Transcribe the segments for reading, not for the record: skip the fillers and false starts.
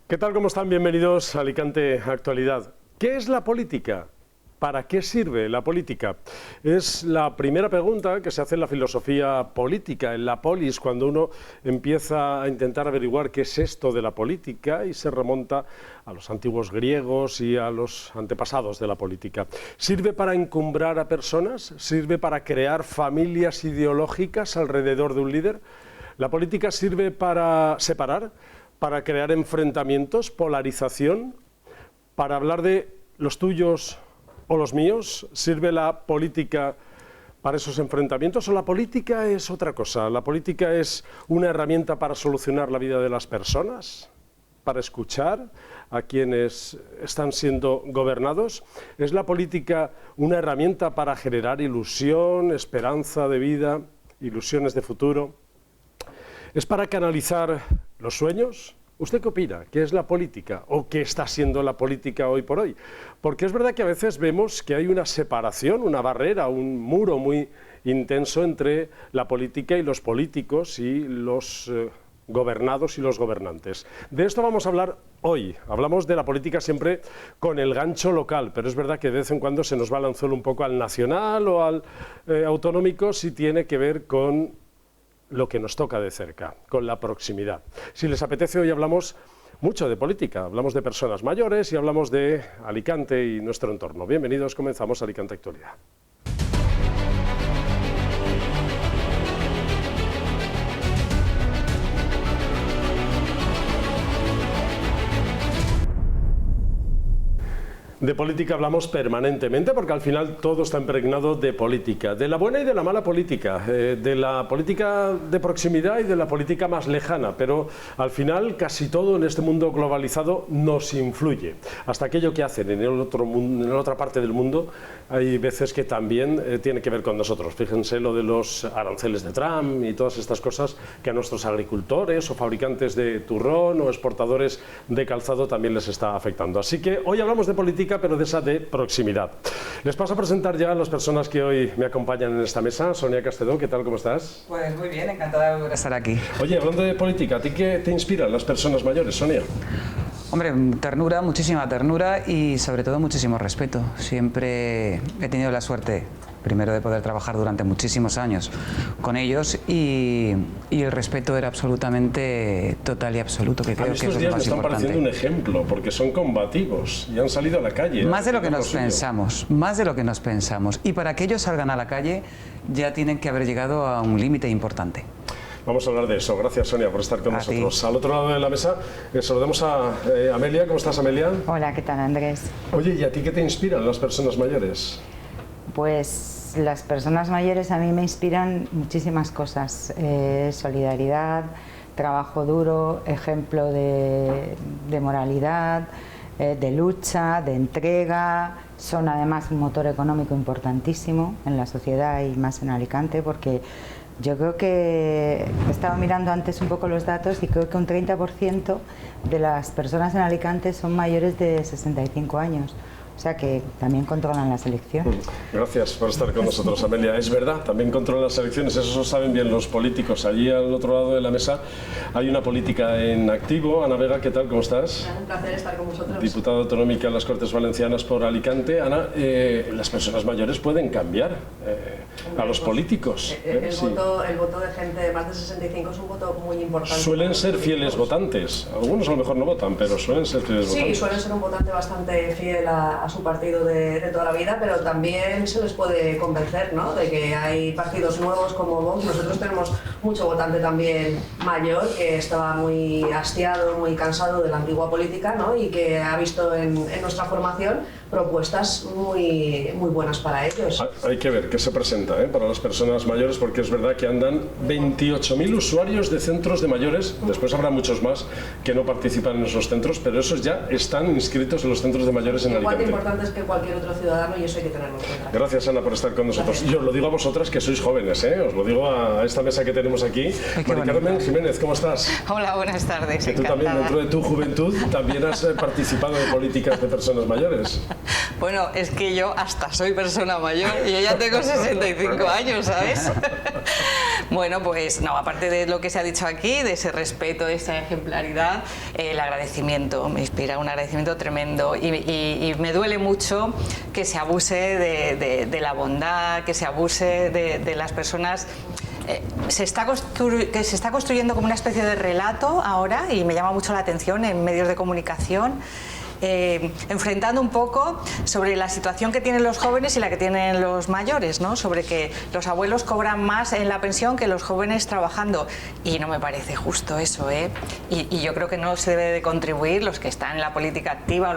¿Qué tal? ¿Cómo están? Bienvenidos a Alicante Actualidad. ¿Qué es la política? ¿Para qué sirve la política? Es la primera pregunta que se hace en la filosofía política, en la polis, cuando uno empieza a intentar averiguar qué es esto de la política y se remonta a los antiguos griegos y a los antepasados de la política. ¿Sirve para encumbrar a personas? ¿Sirve para crear familias ideológicas alrededor de un líder? ¿La política sirve para separar? ¿Para crear enfrentamientos, polarización? ¿Para hablar de los tuyos o los míos? ¿Sirve la política para esos enfrentamientos? ¿O la política es otra cosa? ¿La política es una herramienta para solucionar la vida de las personas? ¿Para escuchar a quienes están siendo gobernados? ¿Es la política una herramienta para generar ilusión, esperanza de vida, ilusiones de futuro? ¿Es para canalizar los sueños? ¿Usted qué opina? ¿Qué es la política? ¿O qué está siendo la política hoy por hoy? Porque es verdad que a veces vemos que hay una separación, una barrera, un muro muy intenso entre la política y los políticos y los gobernados y los gobernantes. De esto vamos a hablar hoy. Hablamos de la política siempre con el gancho local, pero es verdad que de vez en cuando se nos va el anzuelo un poco al nacional o al autonómico si tiene que ver con lo que nos toca de cerca, con la proximidad. Si les apetece, hoy hablamos mucho de política, hablamos de personas mayores y hablamos de Alicante y nuestro entorno. Bienvenidos, comenzamos Alicante Actualidad. De política hablamos permanentemente porque al final todo está impregnado de política, de la buena y de la mala política, de la política de proximidad y de la política más lejana, pero al final casi todo en este mundo globalizado nos influye. Hasta aquello que hacen en el otro mundo, en la otra parte del mundo, hay veces que también tiene que ver con nosotros. Fíjense lo de los aranceles de Trump y todas estas cosas que a nuestros agricultores o fabricantes de turrón o exportadores de calzado también les está afectando. Así que hoy hablamos de política, pero de esa de proximidad. Les paso a presentar ya a las personas que hoy me acompañan en esta mesa. Sonia Castedó, ¿qué tal? ¿Cómo estás? Pues muy bien, encantada de estar aquí. Oye, hablando de política, ¿a ti qué te inspiran las personas mayores, Sonia? Hombre, ternura, muchísima ternura y sobre todo muchísimo respeto. Siempre he tenido la suerte, primero, de poder trabajar durante muchísimos años con ellos y el respeto era absolutamente total y absoluto, que creo que es lo más importante. Estos días me están pareciendo un ejemplo, porque son combativos y han salido a la calle. Más de lo que nos pensamos, más de lo que nos pensamos. Y para que ellos salgan a la calle ya tienen que haber llegado a un límite importante. Vamos a hablar de eso. Gracias, Sonia, por estar con nosotros. Al otro lado de la mesa saludamos a Amelia. ¿Cómo estás, Amelia? Hola, ¿qué tal, Andrés? Oye, ¿y a ti qué te inspiran las personas mayores? Pues las personas mayores a mí me inspiran muchísimas cosas. Solidaridad, trabajo duro, ejemplo de moralidad, de lucha, de entrega. Son además un motor económico importantísimo en la sociedad y más en Alicante, porque yo creo que estaba mirando antes un poco los datos y creo que un 30% de las personas en Alicante son mayores de 65 años. O sea que también controlan las elecciones. Gracias por estar con nosotros, Amelia. Es verdad, también controlan las elecciones, eso lo saben bien los políticos. Allí al otro lado de la mesa hay una política en activo. Ana Vega, ¿qué tal? ¿Cómo estás? Un placer estar con vosotros. Diputada autonómica en las Cortes Valencianas por Alicante. Ana, las personas mayores pueden cambiar a los políticos. El voto de gente de más de 65 es un voto muy importante. Suelen ser fieles votantes. Algunos a lo mejor no votan, pero suelen ser fieles votantes. Sí, suelen ser un votante bastante fiel a su partido de toda la vida, pero también se les puede convencer, ¿no?, de que hay partidos nuevos como Vox. Nosotros tenemos mucho votante también mayor que estaba muy hastiado, muy cansado de la antigua política, ¿no?, y que ha visto en nuestra formación propuestas muy buenas para ellos. Hay que ver qué se presenta para las personas mayores, porque es verdad que andan 28.000 usuarios de centros de mayores. Después habrá muchos más que no participan en esos centros, pero esos ya están inscritos en los centros de mayores en Alicante. Igual de importantes que cualquier otro ciudadano, y eso hay que tenerlo en cuenta. Gracias, Ana, por estar con nosotros. Gracias. Y os lo digo a vosotras que sois jóvenes, os lo digo a esta mesa que tenemos aquí. Mari Carmen Jiménez, ¿cómo estás? Hola, buenas tardes. Que tú también, dentro de tu juventud, también has participado en políticas de personas mayores. Bueno, es que yo hasta soy persona mayor y yo ya tengo 65 años, ¿sabes? Bueno, pues no, aparte de lo que se ha dicho aquí, de ese respeto, de esa ejemplaridad, el agradecimiento, me inspira un agradecimiento tremendo y me duele mucho que se abuse de la bondad, que se abuse de las personas. Que se está construyendo como una especie de relato ahora, y me llama mucho la atención en medios de comunicación, enfrentando un poco sobre la situación que tienen los jóvenes y la que tienen los mayores, ¿no? Sobre que los abuelos cobran más en la pensión que los jóvenes trabajando, y no me parece justo eso, ¿eh? Y yo creo que no se debe de contribuir, los que están en la política activa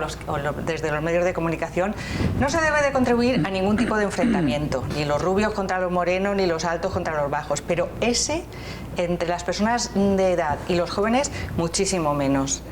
desde los medios de comunicación, no se debe de contribuir a ningún tipo de enfrentamiento, ni los rubios contra los morenos, ni los altos contra los bajos, pero ese, entre las personas de edad y los jóvenes, muchísimo menos.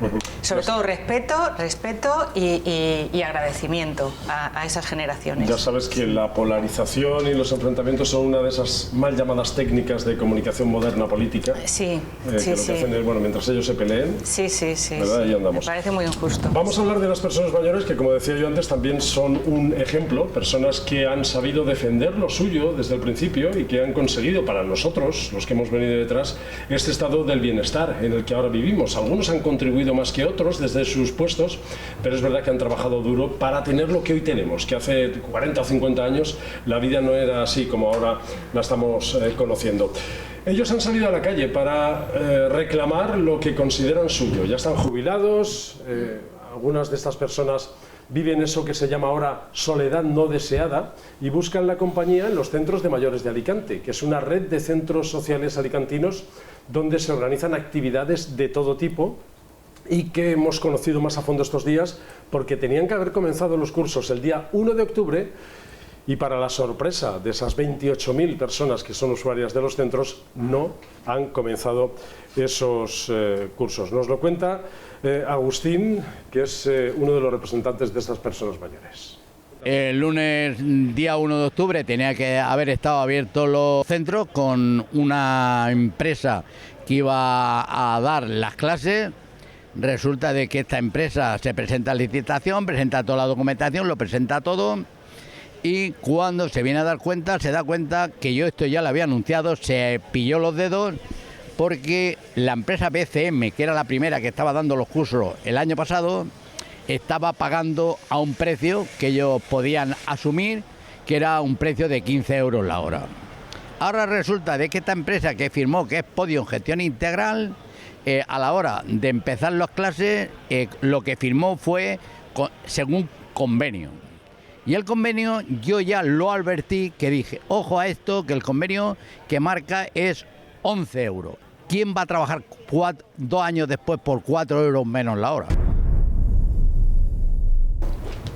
Sobre todo respeto y agradecimiento a esas generaciones. Ya sabes que la polarización y los enfrentamientos son una de esas mal llamadas técnicas de comunicación moderna política. Sí, que sí, lo que hacen es, bueno, mientras ellos se peleen, sí, ¿verdad? Ahí andamos. Me parece muy injusto. Vamos a hablar de las personas mayores que, como decía yo antes, también son un ejemplo, personas que han sabido defender lo suyo desde el principio y que han conseguido para nosotros, los que hemos venido detrás, este estado del bienestar en el que ahora vivimos. Algunos han contribuido más que otros desde sus puestos, pero es verdad que han trabajado duro para tener lo que hoy tenemos, que hace 40 o 50 años la vida no era así como ahora la estamos conociendo. Ellos han salido a la calle para reclamar lo que consideran suyo. Ya están jubilados, algunas de estas personas viven eso que se llama ahora soledad no deseada y buscan la compañía en los centros de mayores de Alicante, que es una red de centros sociales alicantinos donde se organizan actividades de todo tipo y que hemos conocido más a fondo estos días porque tenían que haber comenzado los cursos el día 1 de octubre y, para la sorpresa de esas 28.000 personas que son usuarias de los centros, no han comenzado esos cursos. Nos lo cuenta Agustín, que es uno de los representantes de estas personas mayores. El lunes, día 1 de octubre, tenía que haber estado abiertos los centros con una empresa que iba a dar las clases. Resulta de que esta empresa se presenta a licitación, presenta toda la documentación, lo presenta todo, y cuando se viene a dar cuenta, se da cuenta que yo esto ya lo había anunciado, se pilló los dedos, porque la empresa BCM, que era la primera que estaba dando los cursos el año pasado, estaba pagando a un precio que ellos podían asumir, que era un precio de 15 euros la hora. Ahora resulta de que esta empresa que firmó, que es Podium Gestión Integral, a la hora de empezar las clases, lo que firmó fue según convenio. Y el convenio yo ya lo advertí, que dije, ojo a esto, que el convenio que marca es 11 euros. ¿Quién va a trabajar 2 años después por 4 euros menos la hora?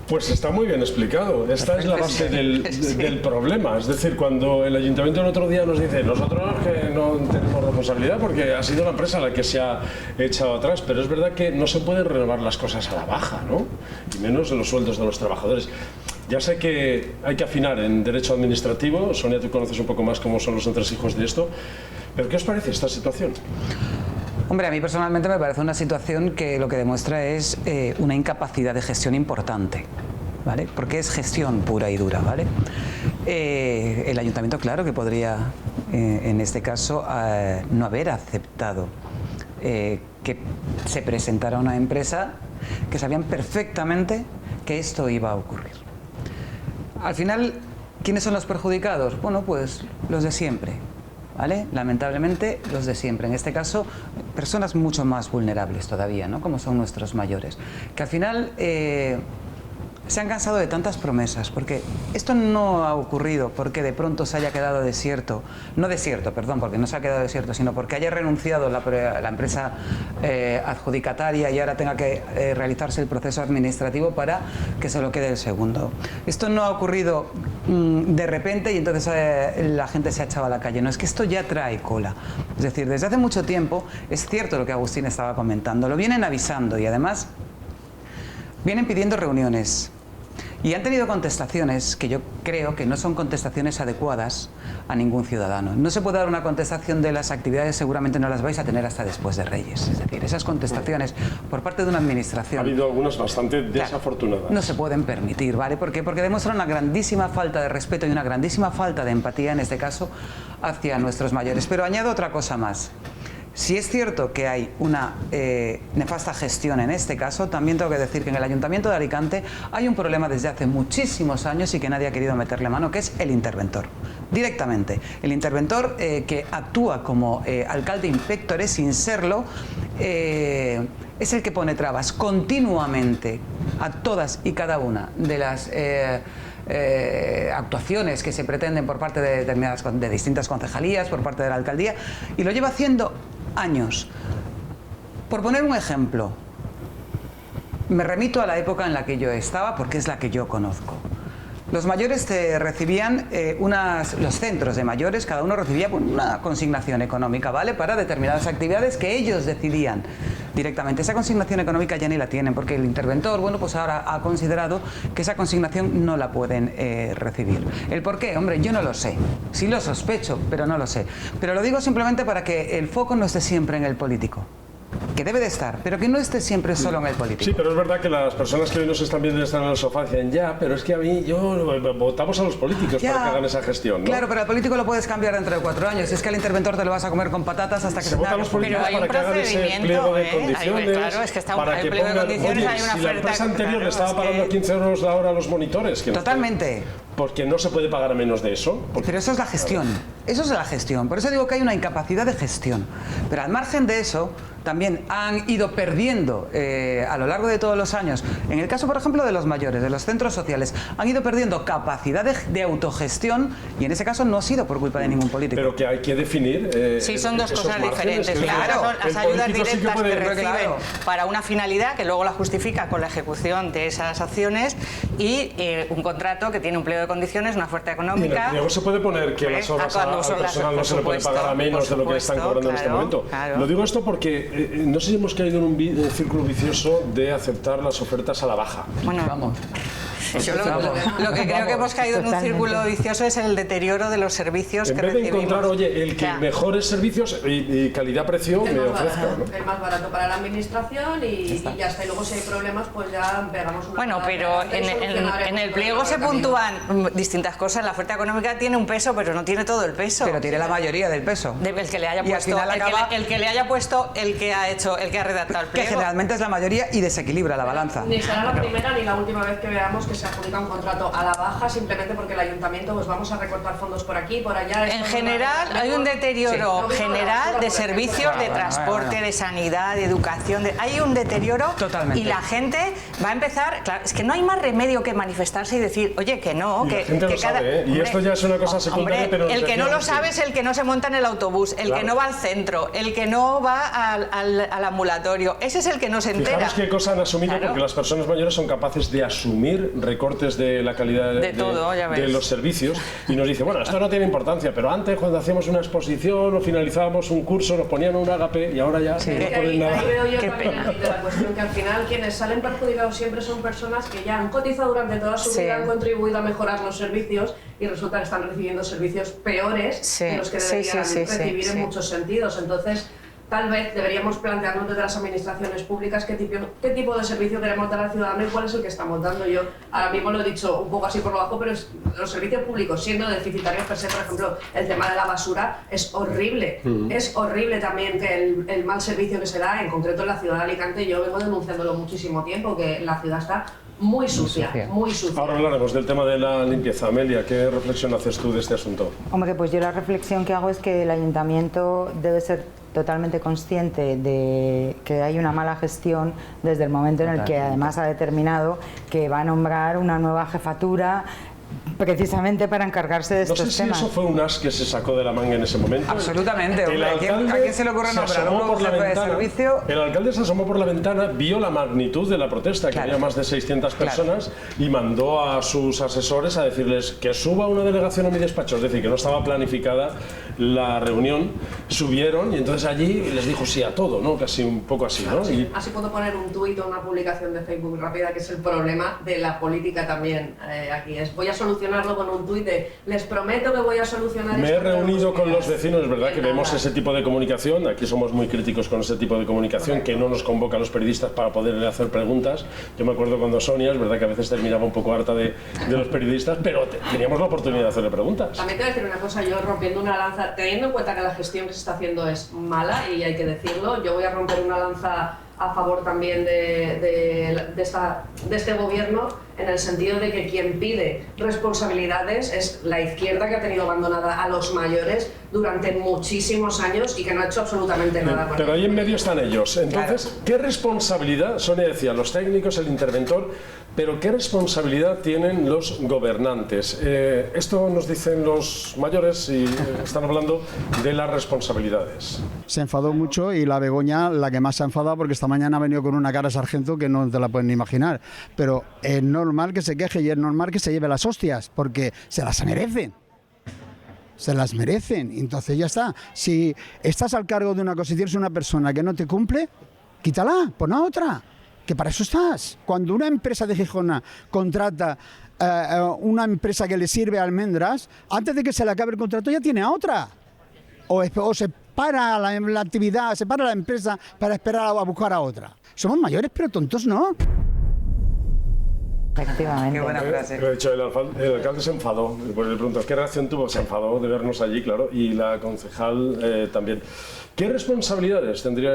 Pues está muy bien explicado. Esta es la base del problema. Es decir, cuando el ayuntamiento el otro día nos dice, nosotros que no tenemos responsabilidad porque ha sido la empresa la que se ha echado atrás, pero es verdad que no se pueden renovar las cosas a la baja, ¿no? Y menos en los sueldos de los trabajadores. Ya sé que hay que afinar en derecho administrativo. Sonia, tú conoces un poco más cómo son los entresijos de esto. ¿Pero qué os parece esta situación? Hombre, a mí personalmente me parece una situación que lo que demuestra es una incapacidad de gestión importante, ¿vale? Porque es gestión pura y dura, ¿vale? El ayuntamiento, claro que podría, en este caso, no haber aceptado que se presentara una empresa que sabían perfectamente que esto iba a ocurrir. Al final, ¿quiénes son los perjudicados? Bueno, pues los de siempre, ¿vale? Lamentablemente, los de siempre. En este caso, personas mucho más vulnerables todavía, ¿no? Como son nuestros mayores. Que al final se han cansado de tantas promesas, porque esto no ha ocurrido porque de pronto se haya quedado desierto. No desierto, perdón, porque no se ha quedado desierto, sino porque haya renunciado la empresa adjudicataria y ahora tenga que realizarse el proceso administrativo para que se lo quede el segundo. Esto no ha ocurrido de repente y entonces la gente se ha echado a la calle. No, es que esto ya trae cola. Es decir, desde hace mucho tiempo, es cierto lo que Agustín estaba comentando, lo vienen avisando y además vienen pidiendo reuniones. Y han tenido contestaciones que yo creo que no son contestaciones adecuadas a ningún ciudadano. No se puede dar una contestación de las actividades, seguramente no las vais a tener hasta después de Reyes. Es decir, esas contestaciones por parte de una administración... Ha habido algunas bastante desafortunadas. No se pueden permitir, ¿vale? ¿Por qué? Porque demuestran una grandísima falta de respeto y una grandísima falta de empatía, en este caso, hacia nuestros mayores. Pero añado otra cosa más. Si es cierto que hay una nefasta gestión en este caso, también tengo que decir que en el Ayuntamiento de Alicante hay un problema desde hace muchísimos años y que nadie ha querido meterle mano, que es el interventor. Directamente. El interventor que actúa como alcalde inspector sin serlo, es el que pone trabas continuamente a todas y cada una de las actuaciones que se pretenden por parte de distintas concejalías, por parte de la alcaldía, y lo lleva haciendo años. Por poner un ejemplo, me remito a la época en la que yo estaba, porque es la que yo conozco. Los mayores recibían los centros de mayores, cada uno recibía una consignación económica, ¿vale? Para determinadas actividades que ellos decidían directamente. Esa consignación económica ya ni la tienen, porque el interventor, bueno, pues ahora ha considerado que esa consignación no la pueden recibir. ¿El por qué? Hombre, yo no lo sé. Sí lo sospecho, pero no lo sé. Pero lo digo simplemente para que el foco no esté siempre en el político, que debe de estar, pero que no esté siempre solo en el político. Sí, pero es verdad que las personas que hoy nos están viendo están en el sofá dicen, ya, pero es que a mí, votamos a los políticos para que hagan esa gestión, ¿no? Claro, pero al político lo puedes cambiar dentro de 4 años. Es que al interventor te lo vas a comer con patatas hasta que se votan los políticos para que hagan ese pliego de condiciones, claro, es que está para que pongan, oye, si la empresa anterior le estaba pagando 15 euros la hora a los monitores, que totalmente. Porque no se puede pagar a menos de eso. Pero eso es la gestión. Eso es la gestión. Por eso digo que hay una incapacidad de gestión. Pero al margen de eso, también han ido perdiendo a lo largo de todos los años, en el caso, por ejemplo, de los mayores, de los centros sociales, han ido perdiendo capacidad de autogestión, y en ese caso no ha sido por culpa de ningún político. Pero que hay que definir. Sí, son dos cosas márgenes, diferentes. Claro, son las ayudas directas sí que reciben para una finalidad que luego la justifica con la ejecución de esas acciones, y un contrato que tiene un pliego de condiciones, una oferta económica. Luego se puede poner que las horas al personal no se le puede pagar a menos de lo que están cobrando en este momento. Lo digo esto porque no sé si hemos caído en un círculo vicioso de aceptar las ofertas a la baja. Bueno, vamos. Yo lo que creo que hemos caído en un círculo vicioso es el deterioro de los servicios que recibimos. En vez de encontrar, oye, el que mejores servicios y calidad-precio me ofrezca, ¿no? Es más barato para la administración y ya está. Y luego si hay problemas, pues ya pegamos una... Bueno, pero en el pliego se puntúan distintas cosas. La oferta económica tiene un peso, pero no tiene todo el peso. Pero tiene la mayoría del peso. El que le haya puesto, el que le haya puesto, el que ha redactado el pliego. Que generalmente es la mayoría y desequilibra la balanza. Ni será la primera ni la última vez que veamos que se adjudica un contrato a la baja simplemente porque el ayuntamiento, pues vamos a recortar fondos por aquí, por allá. En general hay un deterioro general de servicios, de transporte, de sanidad, de educación. Hay un deterioro. Totalmente. Y la gente va a empezar, claro, es que no hay más remedio que manifestarse y decir, oye, que no, que la gente sabe, y esto ya es una cosa secundaria, pero el que no lo sabe es el que no se monta en el autobús, el que no va al centro, el que no va al ambulatorio. Ese es el que no se entera. Fijaros qué cosa han asumido, porque las personas mayores son capaces de asumir recortes de la calidad de los servicios, y nos dice, bueno, esto no tiene importancia, pero antes cuando hacíamos una exposición o finalizábamos un curso nos ponían un ágape y ahora ya no ponen nada. Ahí veo yo también la cuestión que al final quienes salen perjudicados siempre son personas que ya han cotizado durante toda su vida, han contribuido a mejorar los servicios y resulta que están recibiendo servicios peores de los que deberían recibir en muchos sentidos. Entonces, tal vez deberíamos plantearnos desde las administraciones públicas qué tipo de servicio queremos dar al ciudadano y cuál es el que estamos dando. Yo ahora mismo lo he dicho un poco así por lo bajo, pero los servicios públicos, siendo deficitarios per se, por ejemplo, el tema de la basura es horrible. Es horrible también que el mal servicio que se da, en concreto en la ciudad de Alicante, yo vengo denunciándolo muchísimo tiempo, que la ciudad está muy sucia, muy sucia. Ahora hablaremos del tema de la limpieza. Amelia, ¿qué reflexión haces tú de este asunto? Hombre, pues yo la reflexión que hago es que el ayuntamiento debe ser totalmente consciente de que hay una mala gestión desde el momento en el que además ha determinado que va a nombrar una nueva jefatura precisamente para encargarse de estos temas. No sé si eso fue un as que se sacó de la manga en ese momento. Absolutamente. ¿A quién se le ocurre nombrar un nuevo jefe de servicio? El alcalde se asomó por la ventana, vio la magnitud de la protesta, que había más de 600 personas, y mandó a sus asesores a decirles que suba una delegación a mi despacho, es decir, que no estaba planificada la reunión, subieron y entonces allí les dijo sí a todo, ¿no? Casi un poco así, ¿no? Sí. Así puedo poner un tuit o una publicación de Facebook rápida, que es el problema de la política también aquí. Voy a solucionarlo con un tuit de les prometo que voy a solucionar esto. Me he reunido con los vecinos, es verdad que vemos ese tipo de comunicación, aquí somos muy críticos con ese tipo de comunicación, que no nos convoca a los periodistas para poder hacer preguntas. Yo me acuerdo cuando Sonia, es verdad que a veces terminaba un poco harta de los periodistas, pero teníamos la oportunidad de hacerle preguntas. También te voy a decir una cosa, yo rompiendo una lanza, teniendo en cuenta que la gestión que se está haciendo es mala, y hay que decirlo, yo voy a romper una lanza a favor también de este gobierno, en el sentido de que quien pide responsabilidades es la izquierda, que ha tenido abandonada a los mayores durante muchísimos años y que no ha hecho absolutamente nada con Pero ahí en medio están ellos. Entonces, claro. ¿Qué responsabilidad? Sonia decía, los técnicos, el interventor, pero ¿qué responsabilidad tienen los gobernantes? Esto nos dicen los mayores y están hablando de las responsabilidades. Se enfadó mucho y la Begoña, la que más se ha enfadado, porque esta mañana ha venido con una cara sargento que no te la pueden ni imaginar. Pero es normal que se queje y es normal que se lleve las hostias, porque se las merecen. Se las merecen. Entonces ya está. Si estás al cargo de una cosa y tienes una persona que no te cumple, quítala, pon a otra. Que para eso estás. Cuando una empresa de Gijona contrata una empresa que le sirve a almendras, antes de que se le acabe el contrato ya tiene a otra. O se para la actividad, se para la empresa para esperar a buscar a otra. Somos mayores, pero tontos no. Efectivamente. Qué buena frase. De hecho, el alcalde se enfadó. Pues le pregunto, ¿qué reacción tuvo? Se enfadó de vernos allí, claro, y la concejal también. ¿Qué responsabilidades tendría,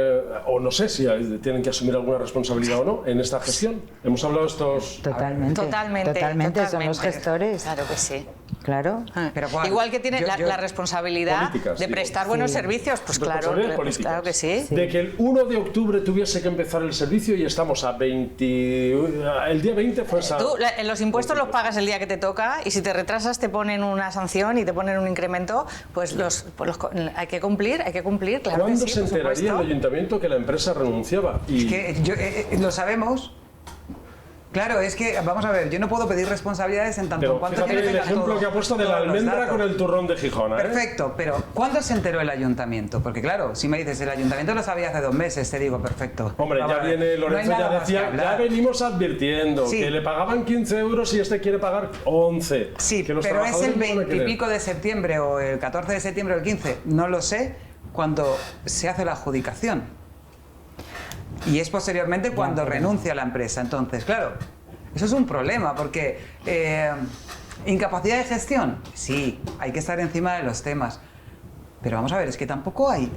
o no sé si tienen que asumir alguna responsabilidad o no en esta gestión? Hemos hablado estos... Totalmente, son los gestores. Claro que sí. Claro. Pero Juan, Igual que tiene la responsabilidad Políticas, de digo. prestar buenos servicios, pues claro, Responsabilidades pues políticas. claro que sí. De que el 1 de octubre tuviese que empezar el servicio y estamos a 20... El día 20 fue esa... Tú los impuestos los pagas el día que te toca, y si te retrasas te ponen una sanción y te ponen un incremento, pues hay que cumplir, claro. ¿Cuándo que sí, se por enteraría supuesto. el ayuntamiento que la empresa renunciaba? Y... Es que lo sabemos. Claro, es que, vamos a ver, yo no puedo pedir responsabilidades en tanto Pero en cuanto fíjate yo no el tenga ejemplo todo- que ha puesto de la todos los almendra datos. con el turrón de Gijona. Perfecto, pero ¿cuándo se enteró el ayuntamiento? Porque claro, si me dices, el ayuntamiento lo sabía hace 2 meses, te digo, perfecto. Hombre, Vamos ya a ver, viene no hay Lorenzo, nada ya más que decía, hablar. ya venimos advirtiendo Sí. que le pagaban 15 euros y este quiere pagar 11. Sí, que los pero es el trabajadores no van a 20 y querer. pico de septiembre o el 14 de septiembre o el 15, no lo sé, cuando se hace la adjudicación. Y es posteriormente cuando renuncia la empresa. Entonces, claro, eso es un problema porque incapacidad de gestión, sí, hay que estar encima de los temas. Pero vamos a ver, es que tampoco hay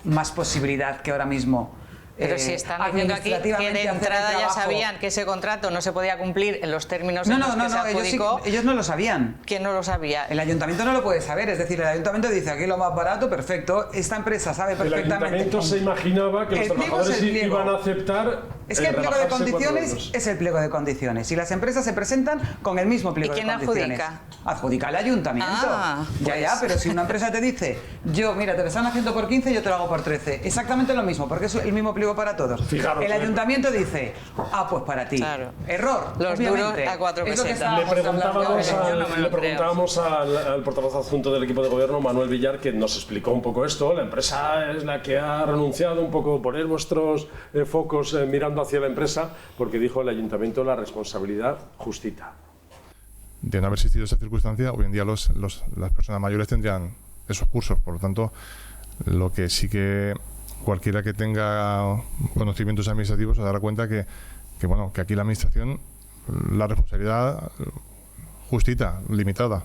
más posibilidad que ahora mismo. Pero si están diciendo aquí que administrativamente de hacer el entrada ya trabajo. sabían que ese contrato no se podía cumplir en los términos No, en no, los no, que se no, adjudicó, ellos no lo sabían. ¿quién no lo sabía? El ayuntamiento no lo puede saber, es decir, el ayuntamiento dice aquí lo más barato, perfecto, esta empresa sabe El perfectamente. ayuntamiento se imaginaba que los El pliego es trabajadores el pliego. iban a aceptar. Es que el pliego de rebajarse 4 condiciones euros. es el pliego de condiciones y las empresas se presentan con el mismo pliego ¿Y quién de condiciones. adjudica? Adjudica el ayuntamiento. Ah, ya, pues. ya, pero si una empresa te dice, yo, mira, te lo están haciendo por 15, yo te lo hago por 13. Exactamente lo mismo, porque es el mismo pliego para todos. Fijaros, el ayuntamiento dice, pues para ti. Claro. Error. Los obviamente. duros a 4 Es lo que pesetas. Le estábamos hablando. preguntábamos al portavoz adjunto del equipo de gobierno, Manuel Villar, que nos explicó un poco esto. La empresa es la que ha renunciado un poco, poner vuestros focos mirando hacia la empresa, porque dijo el ayuntamiento la responsabilidad justita. De no haber existido esa circunstancia, hoy en día las personas mayores tendrían esos cursos. Por lo tanto, lo que sí que cualquiera que tenga conocimientos administrativos se dará cuenta que aquí la administración, la responsabilidad justita, limitada.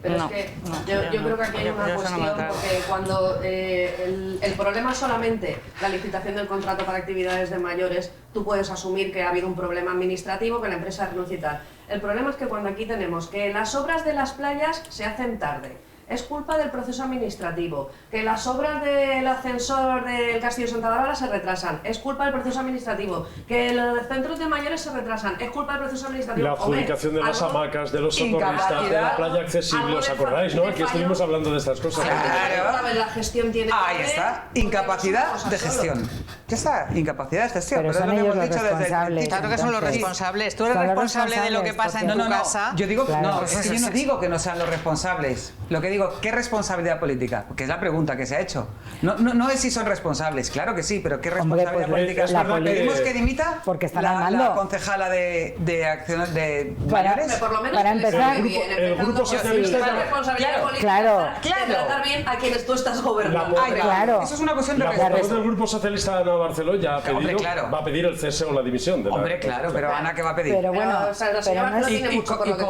Pero No, es que no, yo creo que aquí hay yo una eso no me lo cuestión, trago. porque cuando el problema es solamente la licitación del contrato para actividades de mayores, tú puedes asumir que ha habido un problema administrativo, que la empresa renuncia y tal. El problema es que cuando aquí tenemos que las obras de las playas se hacen tarde, es culpa del proceso administrativo, que las obras del ascensor del Castillo de Santa Bárbara se retrasan, es culpa del proceso administrativo, que los centros de mayores se retrasan, es culpa del proceso administrativo. La adjudicación de las hamacas, de los socorristas, de la playa accesible, ¿os acordáis, no? Aquí estuvimos hablando de estas cosas. Claro. La gestión tiene Ahí está, incapacidad de gestión. Ya está, incapacidad de gestión. Pero es son lo que ellos hemos los dicho desde el responsables. principio. Claro que son los Entonces, responsables. Tú eres son los responsable de lo que pasa en responsables, tu casa. Yo digo, Claro. no, es que yo no digo que no sean los responsables. Lo que digo, ¿qué responsabilidad política? Porque es la pregunta que se ha hecho. No es si son responsables, claro que sí, pero ¿qué Hombre, responsabilidad pues, política? la política- ¿Pedimos que dimita? Porque están la armando. concejala de acción de Para- mayores. Por lo menos Para que les empezar- sale bien, El Grupo empezando Socialista por ya- la responsabilidad política Claro. de tratar bien a quienes tú estás gobernando. La- Ahí va. Claro. Eso es una cuestión de La respeto. portavoz del Grupo Socialista, Ana Barceló, ya ha pedido, Hombre, claro. va a pedir el cese o la dimisión de la... Hombre, claro, pero Ana, ¿qué va a pedir? Pero bueno, o sea, la pero señora no es- tiene mucho por lo que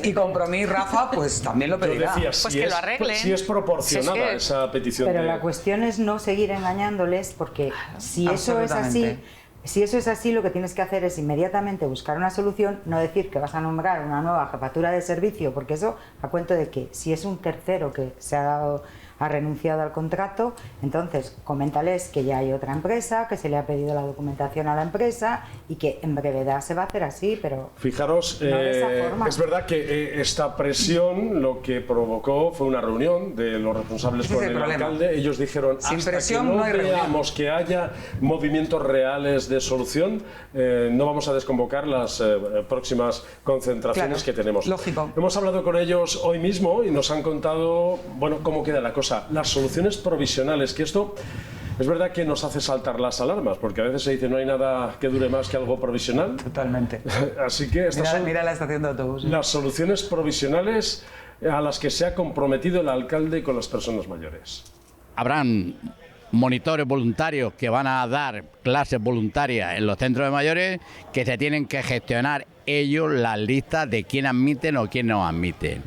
y compromiso, Rafa, pues también lo Yo pedirá. decía, Pues si que es, lo arreglen. si es proporcionada Si es que- esa petición Pero de... la cuestión es no seguir engañándoles, porque si eso es así, Absolutamente. si eso es así, lo que tienes que hacer es inmediatamente buscar una solución, no decir que vas a nombrar una nueva jefatura de servicio, porque eso a cuento de que si es un tercero que ha renunciado al contrato, entonces coméntales que ya hay otra empresa, que se le ha pedido la documentación a la empresa y que en brevedad se va a hacer así, pero Fijaros, No de esa forma. es verdad que esta presión lo que provocó fue una reunión de los responsables Ese es con el el problema. alcalde. Ellos dijeron, Sin hasta presión que no no hay reunión". veamos que haya movimientos reales de solución, no vamos a desconvocar las próximas concentraciones Claro, que tenemos. lógico. Hemos hablado con ellos hoy mismo y nos han contado, bueno, cómo queda la cosa. Las soluciones provisionales, que esto es verdad que nos hace saltar las alarmas, porque a veces se dice no hay nada que dure más que algo provisional. Totalmente. Así que estas son Mira la estación de autobús. las soluciones provisionales a las que se ha comprometido el alcalde con las personas mayores. Habrán monitores voluntarios que van a dar clases voluntarias en los centros de mayores, que se tienen que gestionar ellos las listas de quién admiten o quién no admiten.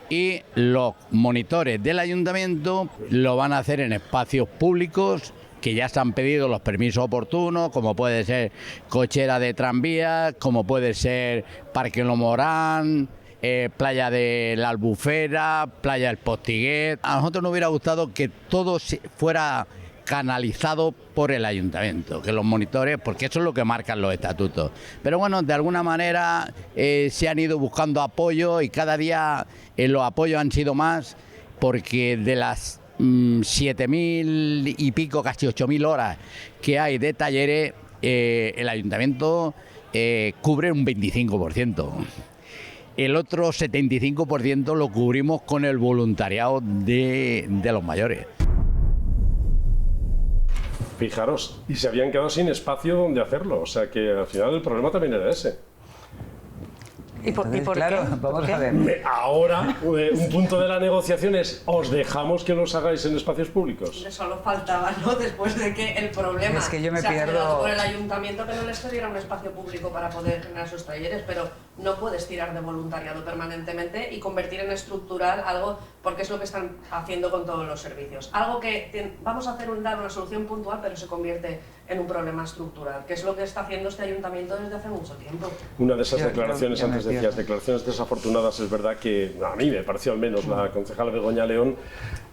Y los monitores del ayuntamiento lo van a hacer en espacios públicos que ya se han pedido los permisos oportunos, como puede ser cochera de tranvía, como puede ser Parque Lo Morán, playa de la Albufera, playa del Postiguet. A nosotros nos hubiera gustado que todo fuera canalizado por el ayuntamiento, que los monitores, porque eso es lo que marcan los estatutos. Pero bueno, de alguna manera se han ido buscando apoyo y cada día los apoyos han sido más, porque de las 7.000 y pico, casi 8.000 horas que hay de talleres, el ayuntamiento cubre un 25%. El otro 75% lo cubrimos con el voluntariado de los mayores. Fijaros, y se habían quedado sin espacio donde hacerlo, o sea que al final el problema también era ese. ¿Y por Entonces, qué? claro, ¿Por vamos qué? a ver. Ahora, un punto de la negociación es, ¿os dejamos que los hagáis en espacios públicos? Solo faltaba, ¿no? Después de que el problema Es que yo me se ha pierdo. generado por el ayuntamiento, que no les cediera un espacio público para poder generar sus talleres, pero no puedes tirar de voluntariado permanentemente y convertir en estructural algo, porque es lo que están haciendo con todos los servicios. Algo que vamos a hacer dar una solución puntual, pero se convierte en un problema estructural, que es lo que está haciendo este ayuntamiento desde hace mucho tiempo. Una de esas Yo- declaraciones, yo me antes decías, pierdo. declaraciones desafortunadas, es verdad que a mí me pareció al menos, la concejala Begoña León,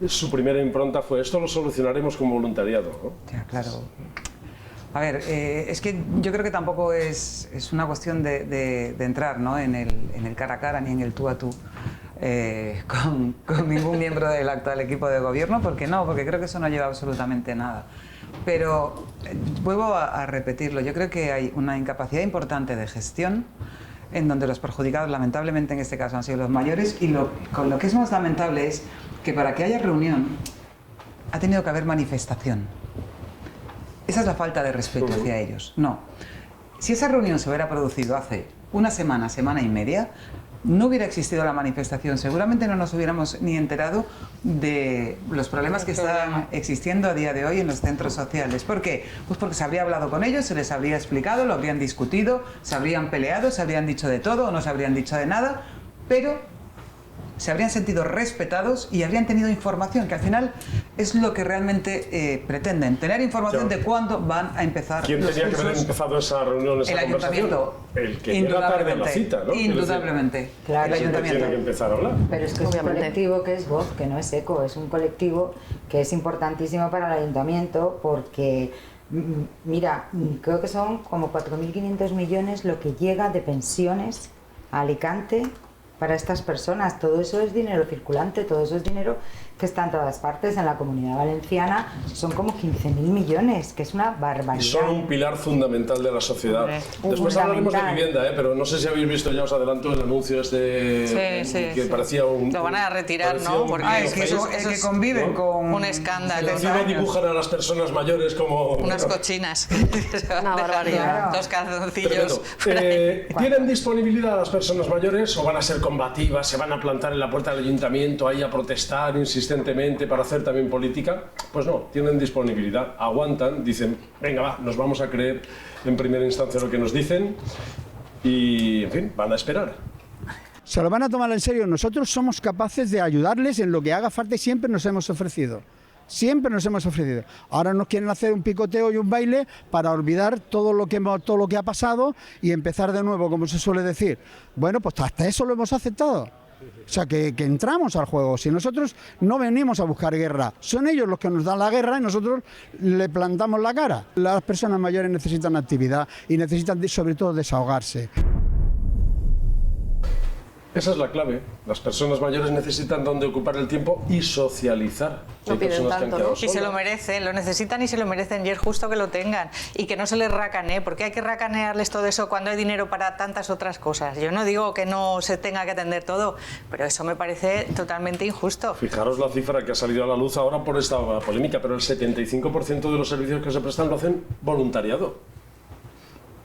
su primera impronta fue esto lo solucionaremos con voluntariado, ¿no? Ya, claro. A ver, es que yo creo que tampoco es una cuestión de entrar, ¿no?, en el cara a cara ni en el tú a tú con ningún miembro del actual equipo de gobierno, porque creo que eso no lleva absolutamente nada. Pero vuelvo a repetirlo, yo creo que hay una incapacidad importante de gestión en donde los perjudicados, lamentablemente en este caso, han sido los mayores, y con lo que es más lamentable es que para que haya reunión ha tenido que haber manifestación. Esa es la falta de respeto hacia ellos. No. Si esa reunión se hubiera producido hace una semana, semana y media, no hubiera existido la manifestación. Seguramente no nos hubiéramos ni enterado de los problemas que están existiendo a día de hoy en los centros sociales. ¿Por qué? Pues porque se habría hablado con ellos, se les habría explicado, lo habrían discutido, se habrían peleado, se habrían dicho de todo o no se habrían dicho de nada, pero se habrían sentido respetados y habrían tenido información, que al final es lo que realmente pretenden, tener información de cuándo van a empezar. ¿Quién tenía que haber empezado esa reunión, esa conversación? El El que llega tarde a la cita, ¿no? Indudablemente. Claro, el ayuntamiento tiene que empezar a hablar. Pero es que es un colectivo que es voz, que no es eco, es un colectivo que es importantísimo para el ayuntamiento porque, mira, creo que son como 4.500 millones lo que llega de pensiones a Alicante para estas personas. Todo eso es dinero circulante, todo eso es dinero que está en todas partes. En la Comunidad Valenciana son como 15.000 millones, que es una barbaridad. Y son un pilar fundamental de la sociedad. Después hablaremos de vivienda, pero no sé si habéis visto, ya os adelanto, el anuncio que parecía un... Lo van a retirar, ¿no? Porque es que conviven con... Un escándalo. Encima dibujan a las personas mayores como... Unas cochinas. Una barbaridad. Los calzoncillos. ¿Tienen disponibilidad las personas mayores o van a ser combativas, se van a plantar en la puerta del ayuntamiento ahí a protestar insistentemente para hacer también política? Pues no, tienen disponibilidad, aguantan, dicen, venga va, nos vamos a creer en primera instancia lo que nos dicen y, en fin, van a esperar. Se lo van a tomar en serio. Nosotros somos capaces de ayudarles en lo que haga falta y siempre nos hemos ofrecido. Siempre nos hemos ofrecido. Ahora nos quieren hacer un picoteo y un baile para olvidar todo lo que ha pasado y empezar de nuevo, como se suele decir. Bueno, pues hasta eso lo hemos aceptado. O sea, que entramos al juego. Si nosotros no venimos a buscar guerra, son ellos los que nos dan la guerra y nosotros le plantamos la cara. Las personas mayores necesitan actividad y necesitan sobre todo desahogarse. Esa es la clave. Las personas mayores necesitan donde ocupar el tiempo y socializar. No piden tanto, ¿no? Y se lo merecen, lo necesitan y se lo merecen, y es justo que lo tengan. Y que no se les racanee, porque hay que racanearles todo eso cuando hay dinero para tantas otras cosas. Yo no digo que no se tenga que atender todo, pero eso me parece totalmente injusto. Fijaros la cifra que ha salido a la luz ahora por esta polémica, pero el 75% de los servicios que se prestan lo hacen voluntariado.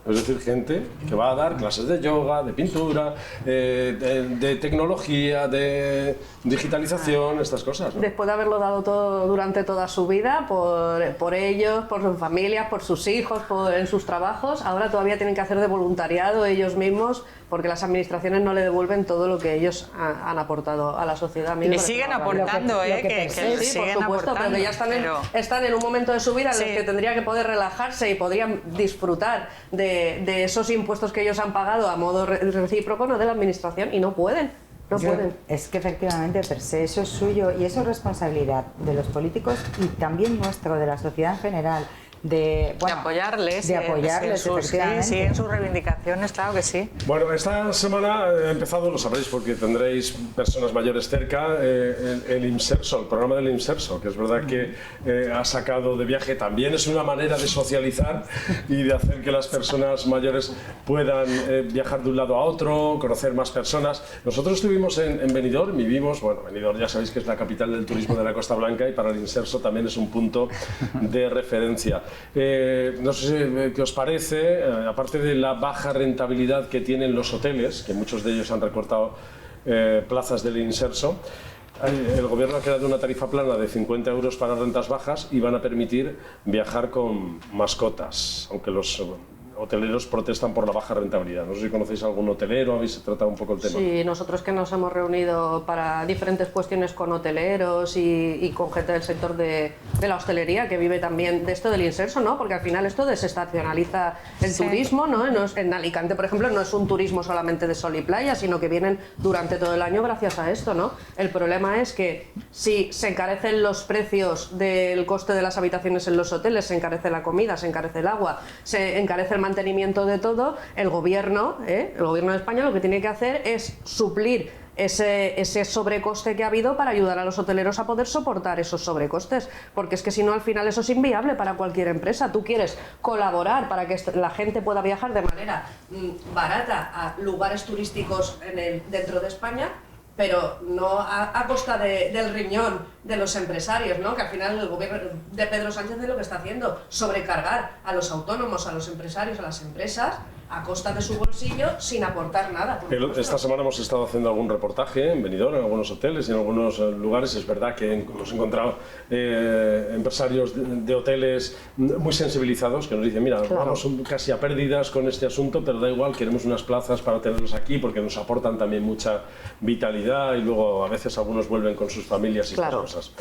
Es decir, gente que va a dar clases de yoga, de pintura, de tecnología, de digitalización, estas cosas, ¿no? Después de haberlo dado todo durante toda su vida, por ellos, por sus familias, por sus hijos, en sus trabajos, ahora todavía tienen que hacer de voluntariado ellos mismos porque las administraciones no le devuelven todo lo que ellos han aportado a la sociedad. Y siguen aportando, que sí, por supuesto, pero que ya están en un momento de su vida en el que tendría que poder relajarse y podrían disfrutar de esos impuestos que ellos han pagado a modo recíproco, no de la administración, y no pueden. No pueden. Es que efectivamente per se eso es suyo y eso es responsabilidad de los políticos y también nuestro, de la sociedad en general. De apoyarles, efectivamente. En sus reivindicaciones, claro que sí. Bueno, esta semana ha empezado, lo sabréis porque tendréis personas mayores cerca, el Inserso, el programa del Inserso, que es verdad que ha sacado de viaje. También es una manera de socializar y de hacer que las personas mayores puedan viajar de un lado a otro, conocer más personas. Nosotros estuvimos en Benidorm, vivimos, bueno, Benidorm ya sabéis que es la capital del turismo de la Costa Blanca y para el Inserso también es un punto de referencia. No sé qué os parece, aparte de la baja rentabilidad que tienen los hoteles, que muchos de ellos han recortado plazas del Inserso, el gobierno ha creado una tarifa plana de 50 euros para rentas bajas y van a permitir viajar con mascotas, aunque los hoteleros protestan por la baja rentabilidad. No sé si conocéis algún hotelero, habéis tratado un poco el tema. Sí, nosotros que nos hemos reunido para diferentes cuestiones con hoteleros y con gente del sector de la hostelería que vive también de esto del Inserso, ¿no? Porque al final esto desestacionaliza el turismo, ¿no? En Alicante, por ejemplo, no es un turismo solamente de sol y playa, sino que vienen durante todo el año gracias a esto, ¿no? El problema es que si se encarecen los precios del coste de las habitaciones en los hoteles, se encarece la comida, se encarece el agua, se encarece el mantenimiento de todo, el gobierno de España lo que tiene que hacer es suplir ese sobrecoste que ha habido para ayudar a los hoteleros a poder soportar esos sobrecostes, porque es que si no al final eso es inviable para cualquier empresa. Tú quieres colaborar para que la gente pueda viajar de manera barata a lugares turísticos dentro de España, pero no a costa del riñón de los empresarios, ¿no? Que al final el gobierno de Pedro Sánchez es lo que está haciendo, sobrecargar a los autónomos, a los empresarios, a las empresas, a costa de su bolsillo sin aportar nada. Esta semana hemos estado haciendo algún reportaje en Benidorm, en algunos hoteles y en algunos lugares. Es verdad que hemos encontrado empresarios de hoteles muy sensibilizados que nos dicen, mira, vamos casi a pérdidas con este asunto, pero da igual, queremos unas plazas para tenerlos aquí porque nos aportan también mucha vitalidad y luego a veces algunos vuelven con sus familias y estas cosas.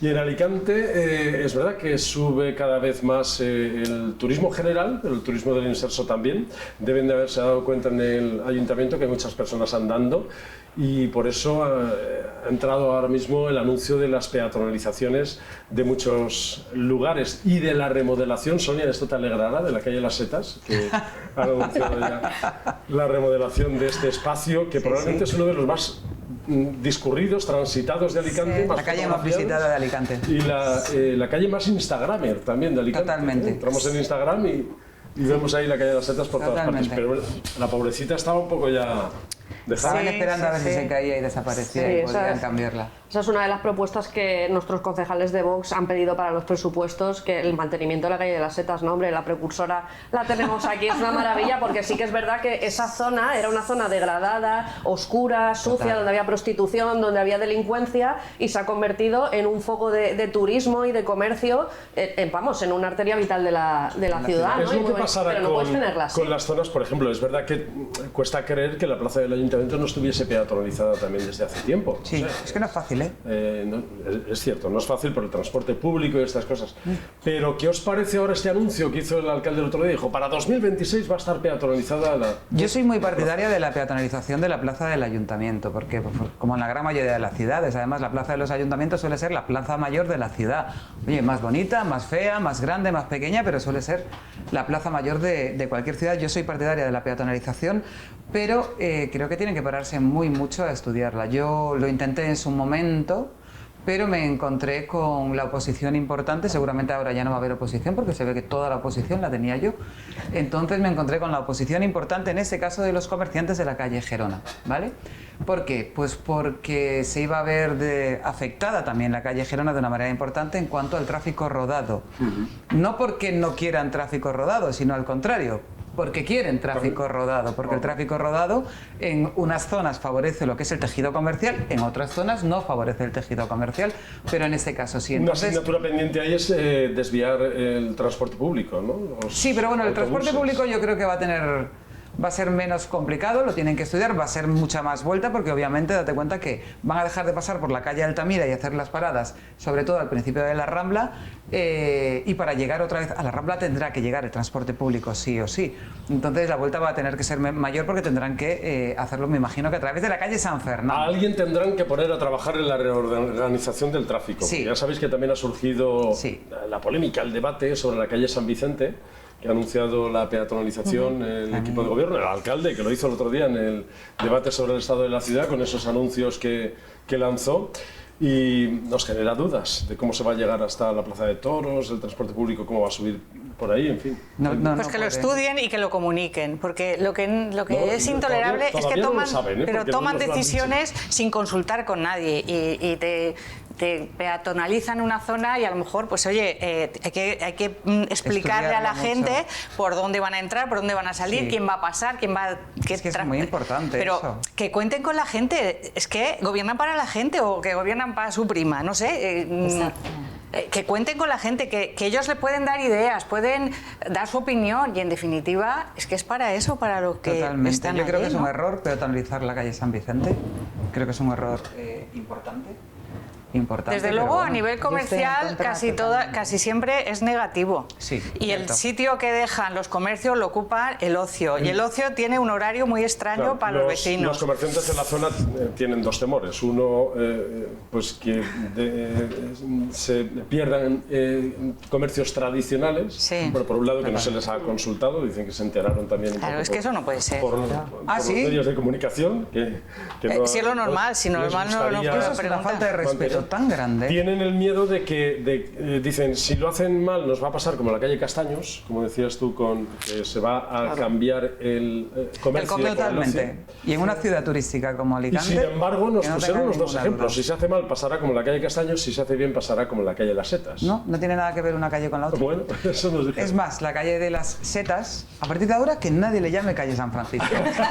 Y en Alicante es verdad que sube cada vez más el turismo general, pero el turismo del inserso también. Deben de haberse dado cuenta en el ayuntamiento que hay muchas personas andando y por eso ha entrado ahora mismo el anuncio de las peatonalizaciones de muchos lugares y de la remodelación. Sonia, esto te alegrará, de la calle Las Setas, que ha anunciado ya la remodelación de este espacio, que probablemente es uno de los más discurridos, transitados de Alicante, la calle más visitada de Alicante y la calle más instagramer también de Alicante. Totalmente. Entramos en Instagram y vemos ahí la calle de Las Setas por todas partes, pero la pobrecita estaba un poco ya dejada. Estaban esperando a ver si se caía y desaparecía y podían cambiarla. Esa es una de las propuestas que nuestros concejales de Vox han pedido para los presupuestos, que el mantenimiento de la calle de Las Setas, no hombre, la precursora la tenemos aquí, es una maravilla, porque sí que es verdad que esa zona era una zona degradada, oscura, sucia, donde había prostitución, donde había delincuencia, y se ha convertido en un foco de turismo y de comercio, en una arteria vital de la ciudad. Es ¿no? lo que pasará no con las zonas, por ejemplo, es verdad que cuesta creer que la plaza del ayuntamiento no estuviese peatonalizada también desde hace tiempo. Sí, es que no es fácil, ¿eh? Es cierto, no es fácil por el transporte público y estas cosas. Pero, ¿qué os parece ahora este anuncio que hizo el alcalde el otro día? Dijo, para 2026 va a estar peatonalizada la... Yo soy muy partidaria de la peatonalización de la plaza del ayuntamiento, porque como en la gran mayoría de las ciudades, además la plaza de los ayuntamientos suele ser la plaza mayor de la ciudad. Oye, más bonita, más fea, más grande, más pequeña, pero suele ser la plaza mayor de cualquier ciudad. Yo soy partidaria de la peatonalización, pero creo que tienen que pararse mucho a estudiarla. Yo lo intenté en su momento, pero me encontré con la oposición importante. Seguramente ahora ya no va a haber oposición porque se ve que toda la oposición la tenía yo. Entonces me encontré con la oposición importante, en ese caso de los comerciantes de la calle Gerona, ¿vale? ¿Por qué? Pues porque se iba a ver afectada también la calle Gerona de una manera importante en cuanto al tráfico rodado. No porque no quieran tráfico rodado, sino al contrario, porque quieren tráfico rodado, porque el tráfico rodado en unas zonas favorece lo que es el tejido comercial, en otras zonas no favorece el tejido comercial, pero en este caso sí. Entonces, una asignatura pendiente ahí es desviar el transporte público, ¿no? Sí, pero bueno, el transporte público yo creo que va a ser menos complicado, lo tienen que estudiar, va a ser mucha más vuelta, porque obviamente date cuenta que van a dejar de pasar por la calle Altamira y hacer las paradas, sobre todo al principio de la Rambla, y para llegar otra vez a la Rambla tendrá que llegar el transporte público sí o sí. Entonces la vuelta va a tener que ser mayor porque tendrán que hacerlo, me imagino, que a través de la calle San Fernando. A alguien tendrán que poner a trabajar en la reorganización del tráfico. Sí. Ya sabéis que también ha surgido la polémica, el debate sobre la calle San Vicente, que ha anunciado la peatonalización el equipo de gobierno, el alcalde, que lo hizo el otro día en el debate sobre el estado de la ciudad, con esos anuncios que lanzó, y nos genera dudas de cómo se va a llegar hasta la Plaza de Toros, el transporte público, cómo va a subir por ahí, en fin. Pues que lo estudien y que lo comuniquen, porque lo que es intolerable es que toman decisiones sin consultar con nadie y te peatonalizan una zona y a lo mejor, pues oye, hay que explicarle a la gente por dónde van a entrar, por dónde van a salir, quién va a pasar, quién va... Es que es muy importante pero eso. Que cuenten con la gente, es que gobiernan para la gente o que gobiernan para su prima, no sé. Que cuenten con la gente, que ellos le pueden dar ideas, pueden dar su opinión y en definitiva es que es para eso, para lo que están. Yo creo que es un ¿no? error peatonalizar la calle San Vicente, creo que es un error importante. Desde luego, a nivel comercial, casi siempre es negativo. Sí, y el sitio que dejan los comercios lo ocupa el ocio. Y el ocio tiene un horario muy extraño para los vecinos. Los comerciantes de la zona tienen dos temores. Uno, pues que se pierdan comercios tradicionales. Sí. Bueno, por un lado, que no se les ha consultado. Dicen que se enteraron también. Claro, es que eso no puede ser. Por los medios de comunicación. Que no, si es lo normal, si normal no eso es una falta de respeto desperdicio tan grande. Tienen el miedo de que, dicen, si lo hacen mal nos va a pasar como en la calle Castaños, como decías tú, que se va a cambiar el comercio. Totalmente. Y en una ciudad turística como Alicante. Y sin embargo nos pusieron los dos ejemplos. Si se hace mal pasará como en la calle Castaños, si se hace bien pasará como en la calle Las Setas. No tiene nada que ver una calle con la otra. Bueno, eso nos dijeron. Es más, la calle de Las Setas, a partir de ahora que nadie le llame calle San Francisco.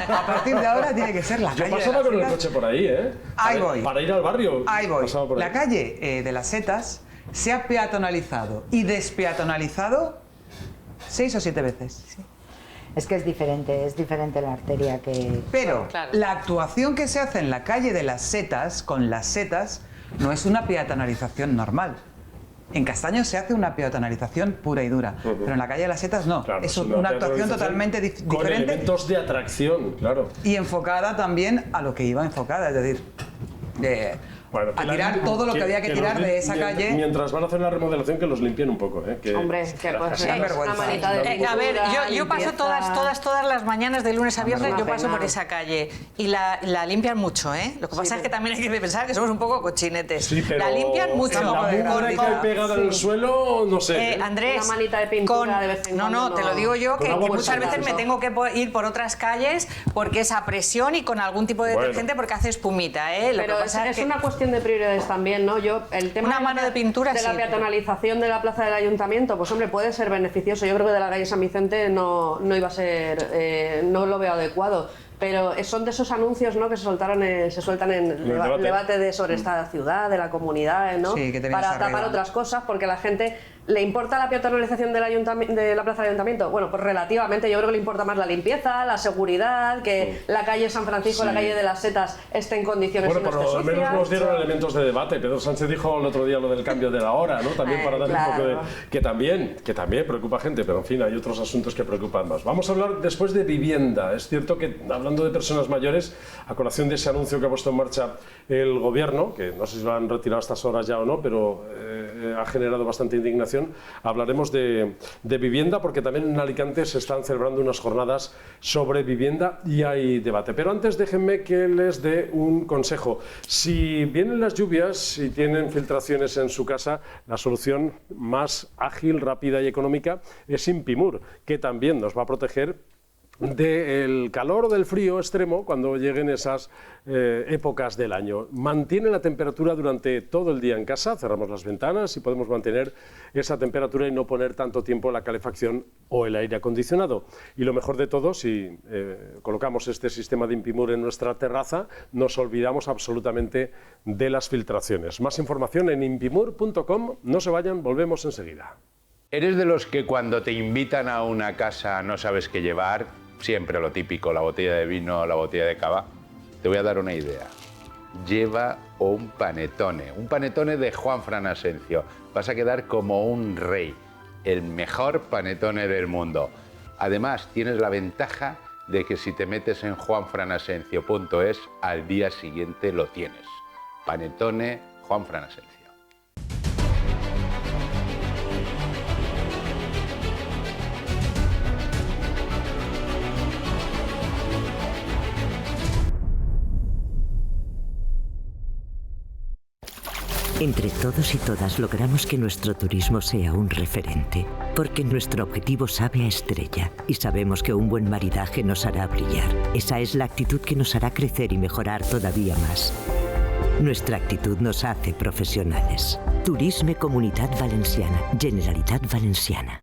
A partir de ahora tiene que ser la calle. Yo pasaba con el coche por ahí, ¿eh? Ahí voy. Para ir al barrio. Ahí voy. Por ahí. La calle de Las Setas se ha peatonalizado y despeatonalizado 6 o 7 veces. Sí. Es que es diferente la arteria que... Pero claro, la actuación que se hace en la calle de Las Setas, con Las Setas, no es una peatonalización normal. En Castaños se hace una peatonalización pura y dura, pero en la calle de Las Setas no. Claro, es una actuación totalmente diferente. Con elementos de atracción, claro. Y enfocada también a lo que iba enfocada, es decir, a tirar todo lo que había que tirar de esa calle. Mientras van a hacer la remodelación, que los limpien un poco, ¿eh? Hombre, que pues una manita de a ver, yo paso limpieza. todas las mañanas de lunes a viernes, Una yo paso pena. por esa calle y la limpian mucho, ¿eh? Lo que pasa es que también hay que pensar que somos un poco cochinetes. Sí, pero la limpian mucho. La mugre que hay pegada en el suelo, no sé. Andrés, Una manita de pintura de vez en cuando, te lo digo yo, que agua muchas potable, veces me ¿no? tengo que ir por otras calles porque es a presión y con algún tipo de detergente porque hace espumita, ¿eh? Lo Pero que pasa es que una cuestión de prioridades también, ¿no? El tema Una mano de pintura, de la sí, peatonalización de la plaza del ayuntamiento, pues hombre, puede ser beneficioso. Yo creo que de la calle San Vicente no iba a ser, no lo veo adecuado. Pero son de esos anuncios, ¿no?, que se sueltan en el debate sobre esta ciudad, de la comunidad, ¿no? Sí, que te vienes para tapar arriba. otras cosas, porque la gente le importa la peatonalización de la plaza del ayuntamiento. Bueno, pues relativamente, yo creo que le importa más la limpieza, la seguridad, que la calle San Francisco, la calle de Las Setas esté en condiciones y no Bueno, esté por lo menos sucia. nos dieron elementos de debate. Pedro Sánchez dijo el otro día lo del cambio de la hora, ¿no? También para dar un poco de... Que también preocupa a gente, pero en fin, hay otros asuntos que preocupan más. Vamos a hablar después de vivienda. Es cierto que, hablando de personas mayores, a colación de ese anuncio que ha puesto en marcha el gobierno, que no sé si lo han retirado a estas horas ya o no, pero ha generado bastante indignación, hablaremos de vivienda, porque también en Alicante se están celebrando unas jornadas sobre vivienda y hay debate. Pero antes déjenme que les dé un consejo. Si vienen las lluvias y tienen filtraciones en su casa, la solución más ágil, rápida y económica es Impimur, que también nos va a proteger del calor o del frío extremo cuando lleguen esas épocas del año. Mantiene la temperatura durante todo el día en casa, cerramos las ventanas y podemos mantener esa temperatura y no poner tanto tiempo la calefacción o el aire acondicionado. Y lo mejor de todo, si colocamos este sistema de Impimur en nuestra terraza, nos olvidamos absolutamente de las filtraciones. Más información en impimur.com. No se vayan, volvemos enseguida. ¿Eres de los que cuando te invitan a una casa no sabes qué llevar? Siempre lo típico, la botella de vino, la botella de cava. Te voy a dar una idea. Lleva un panetone de Juan Fran Asencio. Vas a quedar como un rey, el mejor panetone del mundo. Además, tienes la ventaja de que si te metes en juanfranasencio.es, al día siguiente lo tienes. Panetone Juan Fran Asencio. Entre todos y todas logramos que nuestro turismo sea un referente, porque nuestro objetivo sabe a estrella y sabemos que un buen maridaje nos hará brillar. Esa es la actitud que nos hará crecer y mejorar todavía más. Nuestra actitud nos hace profesionales. Turisme Comunitat Valenciana, Generalitat Valenciana.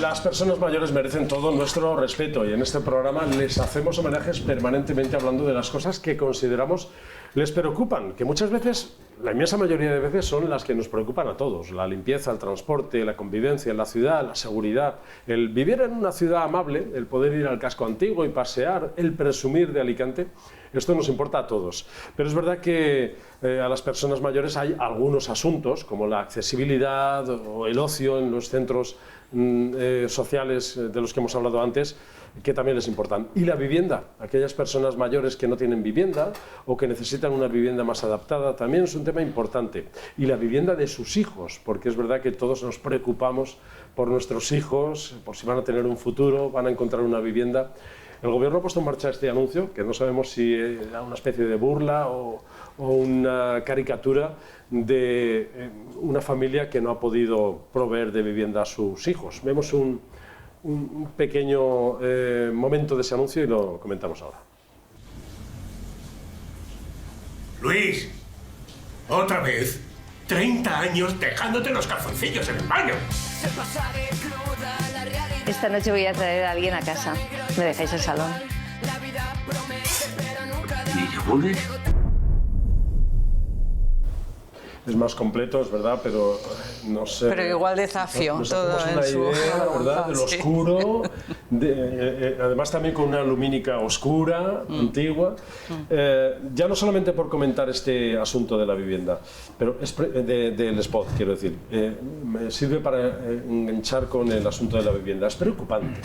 Las personas mayores merecen todo nuestro respeto y en este programa les hacemos homenajes permanentemente hablando de las cosas que consideramos les preocupan, que muchas veces, la inmensa mayoría de veces, son las que nos preocupan a todos. La limpieza, el transporte, la convivencia en la ciudad, la seguridad, el vivir en una ciudad amable, el poder ir al casco antiguo y pasear, el presumir de Alicante. Esto nos importa a todos. Pero es verdad que a las personas mayores hay algunos asuntos, como la accesibilidad o el ocio en los centros sociales de los que hemos hablado antes, que también les importan. Y la vivienda, aquellas personas mayores que no tienen vivienda o que necesitan una vivienda más adaptada, también es un tema importante. Y la vivienda de sus hijos, porque es verdad que todos nos preocupamos por nuestros hijos, por si van a tener un futuro, van a encontrar una vivienda. El Gobierno ha puesto en marcha este anuncio, que no sabemos si era una especie de burla o una caricatura de una familia que no ha podido proveer de vivienda a sus hijos. Vemos un pequeño momento de ese anuncio y lo comentamos ahora. Luis, otra vez, 30 años dejándote los calzoncillos en el baño. Esta noche voy a traer a alguien a casa. ¿Me dejáis el salón? ¿Y yogures? Es más completo, es verdad, pero no sé. Pero igual de zafio, nos todo hacemos en una su... idea, ¿verdad? De lo Sí. oscuro, además también con una lumínica oscura, antigua. Ya no solamente por comentar este asunto de la vivienda, pero del spot, quiero decir, me sirve para enganchar con el asunto de la vivienda. Es preocupante.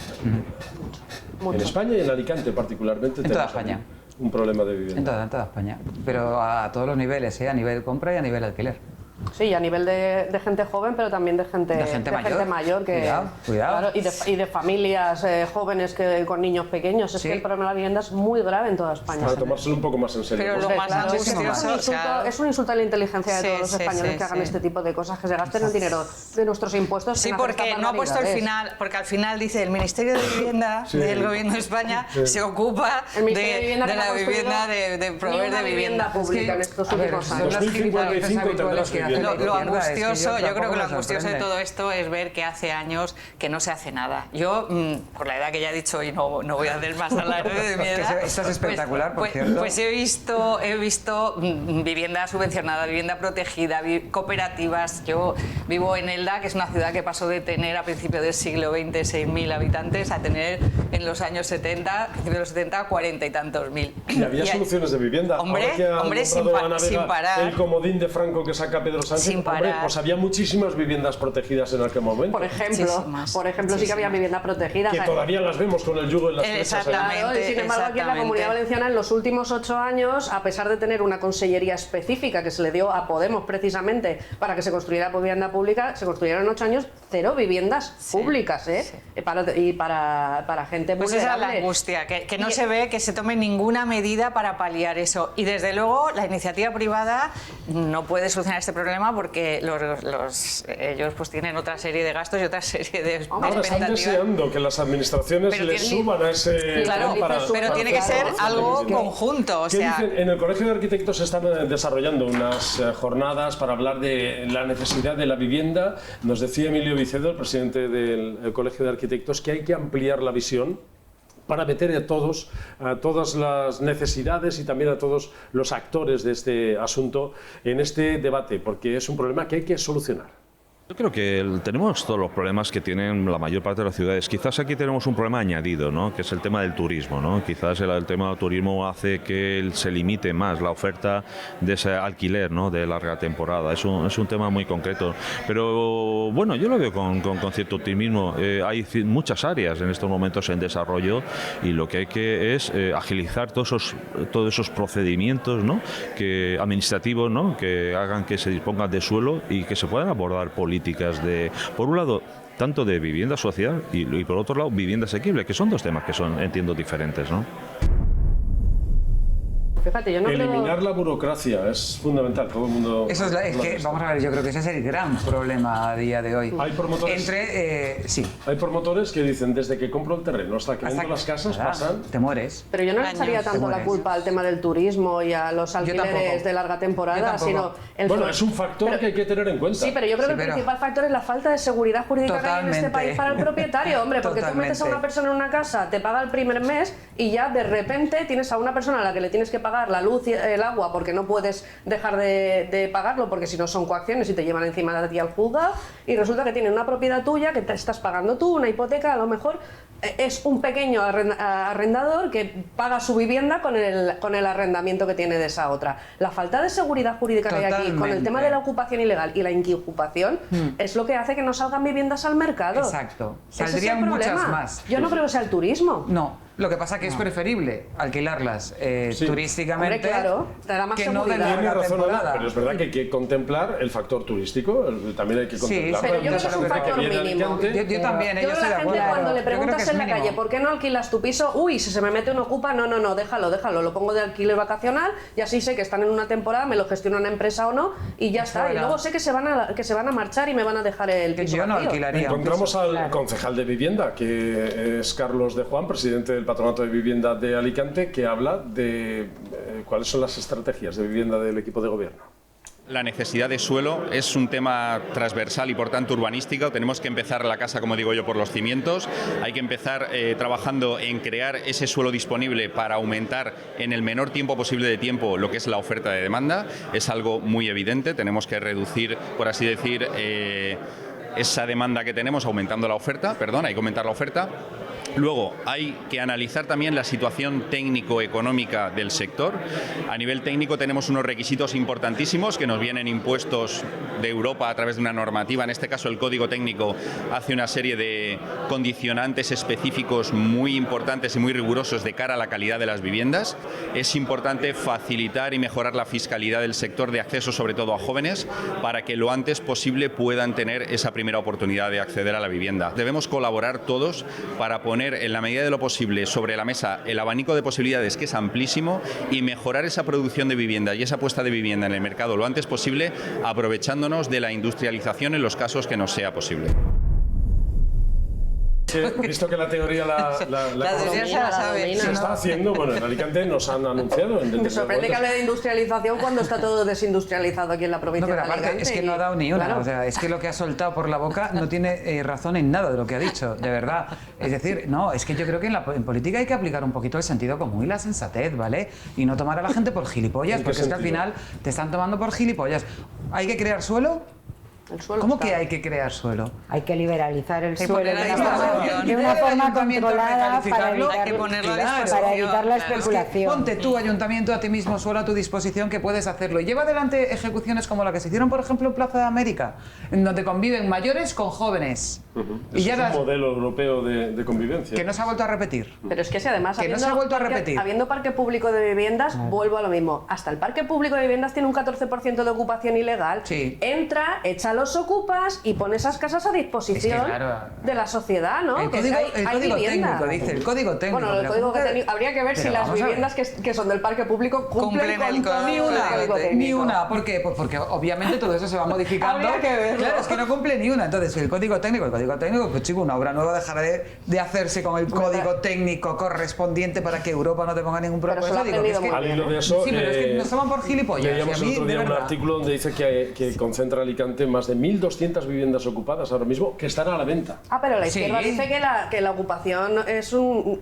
En España y en Alicante particularmente. En toda España. Un problema de vivienda. En toda España. Pero a todos los niveles, a nivel compra y a nivel alquiler. Sí, a nivel de gente joven, pero también de gente mayor que, cuidado. Claro, y de familias jóvenes con niños pequeños. Es que el problema de la vivienda es muy grave en toda España. Para tomárselo un poco más en serio. Pero lo más angustioso, es un insulto a la inteligencia de todos los españoles que hagan este tipo de cosas, que se gasten el dinero de nuestros impuestos. Sí, porque no ha puesto el final, porque al final dice el Ministerio de Vivienda del Gobierno de España se ocupa de la vivienda, de proveer de vivienda pública en estos últimos años. 2055 tendrás vivienda. Lo angustioso, yo creo que lo angustioso de todo esto es ver que hace años que no se hace nada. Yo, por la edad que ya he dicho, y no voy a hacer más alarde de mi edad, esto es espectacular, por cierto. Pues he visto vivienda subvencionada, vivienda protegida, cooperativas. Yo vivo en Elda, que es una ciudad que pasó de tener a principios del siglo XX 6.000 habitantes a tener en los años 70, a principios de los 70, 40 y tantos mil. Y había soluciones de vivienda. Hombre, sin parar. El comodín de Franco que saca Pedro Sánchez. Sin parar. Pues había muchísimas viviendas protegidas en aquel momento. Por ejemplo, sí que había viviendas protegidas. Que todavía las vemos con el yugo en las flechas. Claro, y sin embargo, aquí en la Comunidad Valenciana, en los últimos 8 años, a pesar de tener una consellería específica que se le dio a Podemos precisamente para que se construyera vivienda pública, se construyeron en 8 años 0 viviendas públicas, para gente pues vulnerable. Esa es la angustia, que no se ve que se tome ninguna medida para paliar eso. Y desde luego, la iniciativa privada no puede solucionar este problema porque ellos pues tienen otra serie de gastos y otra serie de expectativas. Ahora están deseando que las administraciones les suban a ese... Claro, pero tiene que ser algo conjunto. O sea, en el Colegio de Arquitectos se están desarrollando unas jornadas para hablar de la necesidad de la vivienda. Nos decía Emilio Vicedo, el presidente del Colegio de Arquitectos, que hay que ampliar la visión para meter a todas las necesidades y también a todos los actores de este asunto en este debate, porque es un problema que hay que solucionar. Yo creo que tenemos todos los problemas que tienen la mayor parte de las ciudades. Quizás aquí tenemos un problema añadido, ¿no? Que es el tema del turismo, ¿no? Quizás el tema del turismo hace que se limite más la oferta de ese alquiler, ¿no? De larga temporada. Es un tema muy concreto. Pero bueno, yo lo veo con cierto optimismo. Hay muchas áreas en estos momentos en desarrollo y lo que hay que es agilizar todos esos procedimientos, ¿no? Administrativos, ¿no? Que hagan que se dispongan de suelo y que se puedan abordar políticas por un lado, tanto de vivienda social y por otro lado, vivienda asequible, que son dos temas que son, entiendo, diferentes, ¿no? Fíjate, yo no eliminar la burocracia es fundamental. Todo el mundo. Eso es que, vamos a ver, yo creo que ese es el gran problema a día de hoy. Hay promotores. Sí. Hay promotores que dicen desde que compro el terreno hasta que vendo las casas pasan. Te mueres. Pero yo no le echaría tanto la culpa al tema del turismo y a los alquileres de larga temporada, sino bueno, es un factor que hay que tener en cuenta. Sí, pero yo creo que el principal factor es la falta de seguridad jurídica que hay en este país para el propietario, hombre, porque tú metes a una persona en una casa, te paga el primer mes y ya de repente tienes a una persona a la que le tienes que pagar pagar la luz y el agua porque no puedes dejar de pagarlo porque si no son coacciones y te llevan encima de ti al juzgado, y resulta que tienen una propiedad tuya que te estás pagando tú, una hipoteca, a lo mejor es un pequeño arrendador que paga su vivienda con el arrendamiento que tiene de esa otra. La falta de seguridad jurídica que hay aquí con el tema de la ocupación ilegal y la inquiocupación es lo que hace que no salgan viviendas al mercado. Exacto. Ese Saldrían es el muchas problema. más. Yo no creo que sea el turismo. No. Lo que pasa es que es preferible alquilarlas turísticamente. Hombre, claro, te da más que no de seguridad. Tiene larga razón, temporada. pero es verdad que hay que contemplar el factor turístico, también hay que contemplar. Pero yo creo que es un factor mínimo. Yo también, Yo yo a estoy de la gente acuerdo. cuando le Yo creo que preguntas es en la mínimo. calle ¿por qué no alquilas tu piso? Uy, si se me mete un ocupa, no, déjalo, lo pongo de alquiler vacacional y así sé que están en una temporada, me lo gestiona una empresa o no y ya está. Y luego sé que se van a marchar y me van a dejar el piso Yo no vacío. alquilaría. Encontramos al concejal de vivienda, que es Carlos de Juan, presidente del Patronato de Vivienda de Alicante, que habla de cuáles son las estrategias de vivienda del equipo de gobierno. La necesidad de suelo es un tema transversal y por tanto urbanístico. Tenemos que empezar la casa, como digo yo, por los cimientos. Hay que empezar trabajando en crear ese suelo disponible para aumentar en el menor tiempo posible de tiempo lo que es la oferta de demanda. Es algo muy evidente. Tenemos que reducir, por así decir, esa demanda que tenemos aumentando la oferta. Hay que aumentar la oferta. Luego, hay que analizar también la situación técnico-económica del sector. A nivel técnico tenemos unos requisitos importantísimos que nos vienen impuestos de Europa a través de una normativa. En este caso, el Código Técnico hace una serie de condicionantes específicos muy importantes y muy rigurosos de cara a la calidad de las viviendas. Es importante facilitar y mejorar la fiscalidad del sector de acceso, sobre todo a jóvenes, para que lo antes posible puedan tener esa primera oportunidad de acceder a la vivienda. Debemos colaborar todos para poner en la medida de lo posible sobre la mesa el abanico de posibilidades, que es amplísimo, y mejorar esa producción de vivienda y esa puesta de vivienda en el mercado lo antes posible, aprovechándonos de la industrialización en los casos que nos sea posible. Visto que la teoría la teoría se la sabe. se está haciendo, bueno, en Alicante nos han anunciado. Me sorprende que hable de industrialización cuando está todo desindustrializado aquí en la provincia No, pero de aparte Alicante. es que no ha dado ni una. Claro. O sea, es que lo que ha soltado por la boca no tiene razón en nada de lo que ha dicho, de verdad. Es decir, no, es que yo creo que en política hay que aplicar un poquito el sentido común y la sensatez, ¿vale? Y no tomar a la gente por gilipollas, porque es que al final te están tomando por gilipollas. ¿Hay que crear suelo? ¿Cómo que hay que crear suelo? Hay que liberalizar el suelo poner a disposición. de una forma Ayuntamiento controlada recalificarlo. para Hay que ponerlo a evitar, disposición. para evitar la Es que especulación. ponte tú, ayuntamiento, a ti mismo suelo a tu disposición, que puedes hacerlo. Y lleva adelante ejecuciones como la que se hicieron, por ejemplo, en Plaza de América, en donde conviven mayores con jóvenes. Y Es ya un modelo europeo de convivencia. que no se ha vuelto a repetir. Pero es que si además, Que no se ha vuelto a repetir. habiendo parque público de viviendas, vuelvo a lo mismo. Hasta el parque público de viviendas tiene un 14% de ocupación ilegal. Entra, echa los ocupas y pone esas casas a disposición de la sociedad, ¿no? El Que código, hay el código vivienda. técnico, dice, el código técnico. Bueno, el pero código ¿cómo que- técnico, habría que ver si Pero las vamos a ver. viviendas que son del parque público cumplen con todo Ni el código una, técnico. ni una. ¿Por qué? Pues porque obviamente todo eso se va modificando. Habría que verlo. Claro, es que no cumple ni una. Entonces, el código técnico, pues chico, una obra nueva dejará de hacerse con el código técnico correspondiente para que Europa no te ponga ningún problema. se lo ha aprendido muy Al hilo de eso, sí, pero es que nos toman por gilipollas. leíamos y a mí, el otro de día un verdad. artículo donde dice que concentra Alicante más de 1.200 viviendas ocupadas ahora mismo que están a la venta. Ah, pero la Sí. izquierda dice que la ocupación es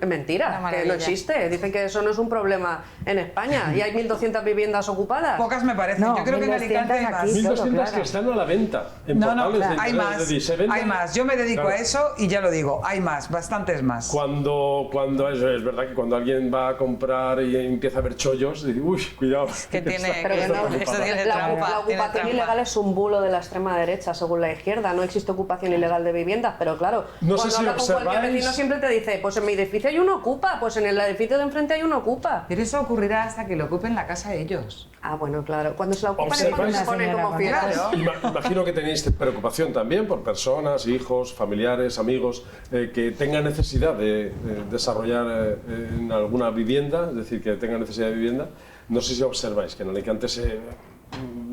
mentira, que maravilla. no existe. Dicen que eso no es un problema en España y hay 1.200 viviendas ocupadas. Pocas me parecen. Yo creo que en Alicante hay más. 1.200 que están a la venta en portales de hay internet más, de se venden. hay más. Yo me dedico Claro. a eso y ya lo digo, hay más, bastantes más. Cuando es verdad que cuando alguien va a comprar y empieza a ver chollos, dice, uy, cuidado. Que tiene, Pero que no, esto tiene la trampa, tiene ocupación trampa. ilegal es un bulo de la extrema derecha, según la izquierda. No existe ocupación ilegal de viviendas, pero claro, No sé cuando si hablas con cualquier observáis- vecino siempre te dice, pues en mi edificio hay uno ocupa, pues en el edificio de enfrente hay uno ocupa. Pero eso ocurrirá hasta que lo ocupen la casa ellos. Ah, bueno, claro. Cuando se la ocupan es cuando Observáis- se pone como fieras. Imagino que tenéis preocupación también por personas, hijos, familiares, amigos, que tengan necesidad de desarrollar en alguna vivienda, es decir, que tengan necesidad de vivienda. No sé si observáis que en Alicante se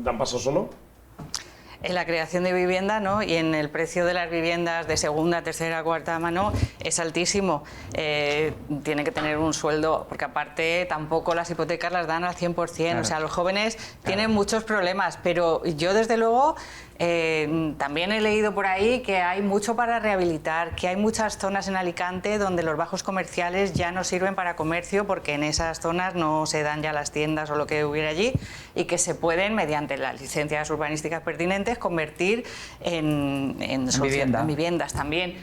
dan pasos o no. En la creación de vivienda, ¿no? Y en el precio de las viviendas de segunda, tercera, cuarta mano es altísimo. Tienen que tener un sueldo, porque aparte tampoco las hipotecas las dan al 100%. Claro. O sea, los jóvenes tienen muchos problemas, pero yo desde luego También he leído por ahí que hay mucho para rehabilitar, que hay muchas zonas en Alicante donde los bajos comerciales ya no sirven para comercio porque en esas zonas no se dan ya las tiendas o lo que hubiera allí, y que se pueden, mediante las licencias urbanísticas pertinentes, convertir en viviendas también.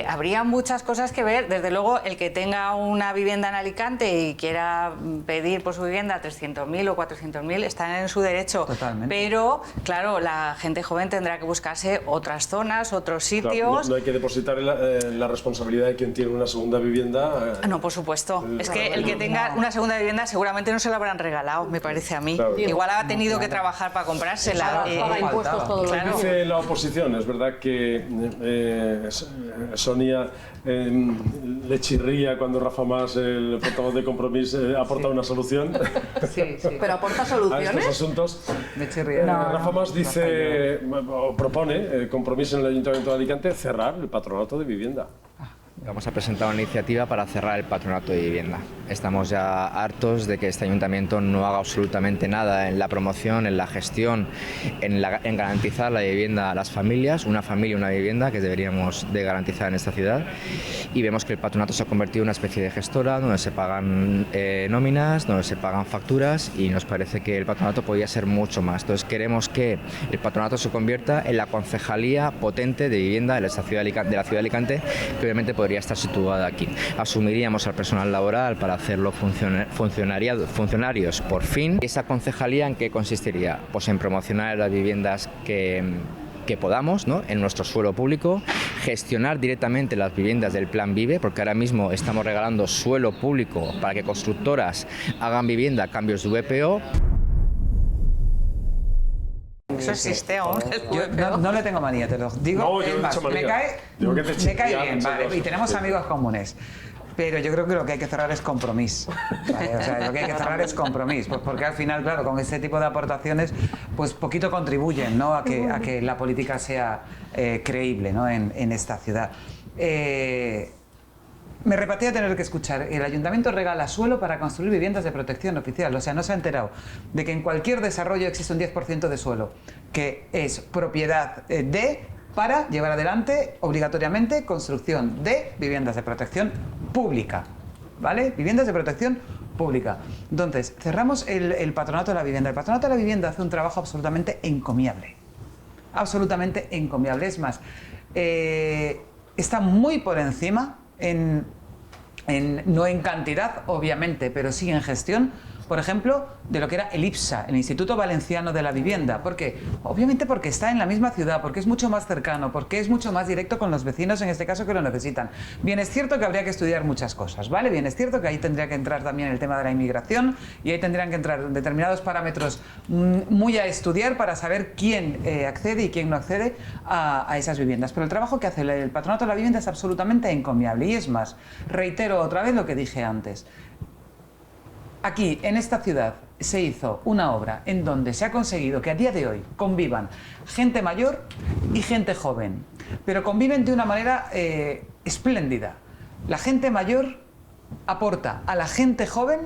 Habría muchas cosas que ver. Desde luego, el que tenga una vivienda en Alicante y quiera pedir por su vivienda 300.000 o 400.000 está en su derecho. Totalmente. Pero, claro, la gente joven tendrá que buscarse otras zonas, otros sitios. Claro, no hay que depositar la responsabilidad de quien tiene una segunda vivienda. No, por supuesto. Es que el que tenga una segunda vivienda seguramente no se la habrán regalado, me parece a mí. Claro. Igual ha tenido que trabajar para comprársela. Paga impuestos todos los años. Dice la oposición, es verdad que Sonia le chirría cuando Rafa Mas, el portavoz de Compromís, aporta una solución. Sí. ¿Pero aporta A soluciones? estos asuntos. Me chirría. Rafa Mas dice, o propone, Compromís en el Ayuntamiento de Alicante, cerrar el patronato de vivienda. Vamos a presentar una iniciativa para cerrar el patronato de vivienda. Estamos ya hartos de que este ayuntamiento no haga absolutamente nada en la promoción, en la gestión, en garantizar la vivienda a las familias, una familia, una vivienda que deberíamos de garantizar en esta ciudad. Y vemos que el patronato se ha convertido en una especie de gestora donde se pagan nóminas, donde se pagan facturas, y nos parece que el patronato podría ser mucho más. Entonces queremos que el patronato se convierta en la concejalía potente de vivienda de la ciudad de Alicante, que obviamente podría estar situada aquí. Asumiríamos al personal laboral para hacerlo funcionarios por fin. ¿Esa concejalía en qué consistiría? Pues en promocionar las viviendas que podamos, ¿no?, en nuestro suelo público, gestionar directamente las viviendas del Plan Vive, porque ahora mismo estamos regalando suelo público para que constructoras hagan vivienda a cambios de VPO. Eso existe aún. Yo no le tengo manía, te lo digo. No, yo es no he más, dicho me manía. cae bien, vale, y tenemos amigos comunes. Pero yo creo que lo que hay que cerrar es Compromís. ¿Vale? O sea, lo que hay que cerrar es Compromís. Pues porque al final, claro, con este tipo de aportaciones, pues poquito contribuyen, ¿no?, a que la política sea creíble, ¿no?, en esta ciudad. Me repatea tener que escuchar, el ayuntamiento regala suelo para construir viviendas de protección oficial. O sea, no se ha enterado de que en cualquier desarrollo existe un 10% de suelo que es propiedad para llevar adelante obligatoriamente construcción de viviendas de protección pública, ¿vale? Viviendas de protección pública. Entonces, cerramos el patronato de la vivienda. El patronato de la vivienda hace un trabajo absolutamente encomiable. Absolutamente encomiable. Es más, está muy por encima no en cantidad, obviamente, pero sí en gestión, por ejemplo, de lo que era el IPSA, el Instituto Valenciano de la Vivienda. ¿Por qué? Obviamente porque está en la misma ciudad, porque es mucho más cercano, porque es mucho más directo con los vecinos, en este caso, que lo necesitan. Bien, es cierto que habría que estudiar muchas cosas, ¿vale? Bien, es cierto que ahí tendría que entrar también el tema de la inmigración, y ahí tendrían que entrar determinados parámetros muy a estudiar para saber quién accede y quién no accede a esas viviendas. Pero el trabajo que hace el Patronato de la Vivienda es absolutamente encomiable. Y es más, reitero otra vez lo que dije antes. Aquí, en esta ciudad, se hizo una obra en donde se ha conseguido que a día de hoy convivan gente mayor y gente joven, pero conviven de una manera espléndida. La gente mayor aporta a la gente joven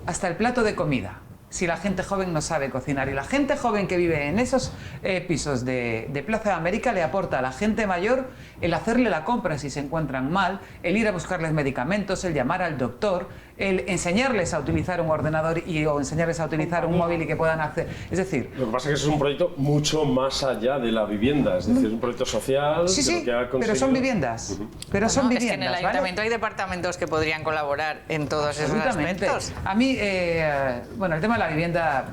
hasta el plato de comida, si la gente joven no sabe cocinar, y la gente joven que vive en esos pisos de Plaza de América le aporta a la gente mayor el hacerle la compra si se encuentran mal, el ir a buscarles medicamentos, el llamar al doctor, el enseñarles a utilizar un ordenador o enseñarles a utilizar un móvil y que puedan acceder. Es decir, lo que pasa es que es un proyecto mucho más allá de la vivienda, es decir, es un proyecto social. Sí, que ha pero son viviendas. Pero son viviendas. Es que en el ayuntamiento hay departamentos que podrían colaborar en todos esos aspectos. A mí, bueno, el tema de la vivienda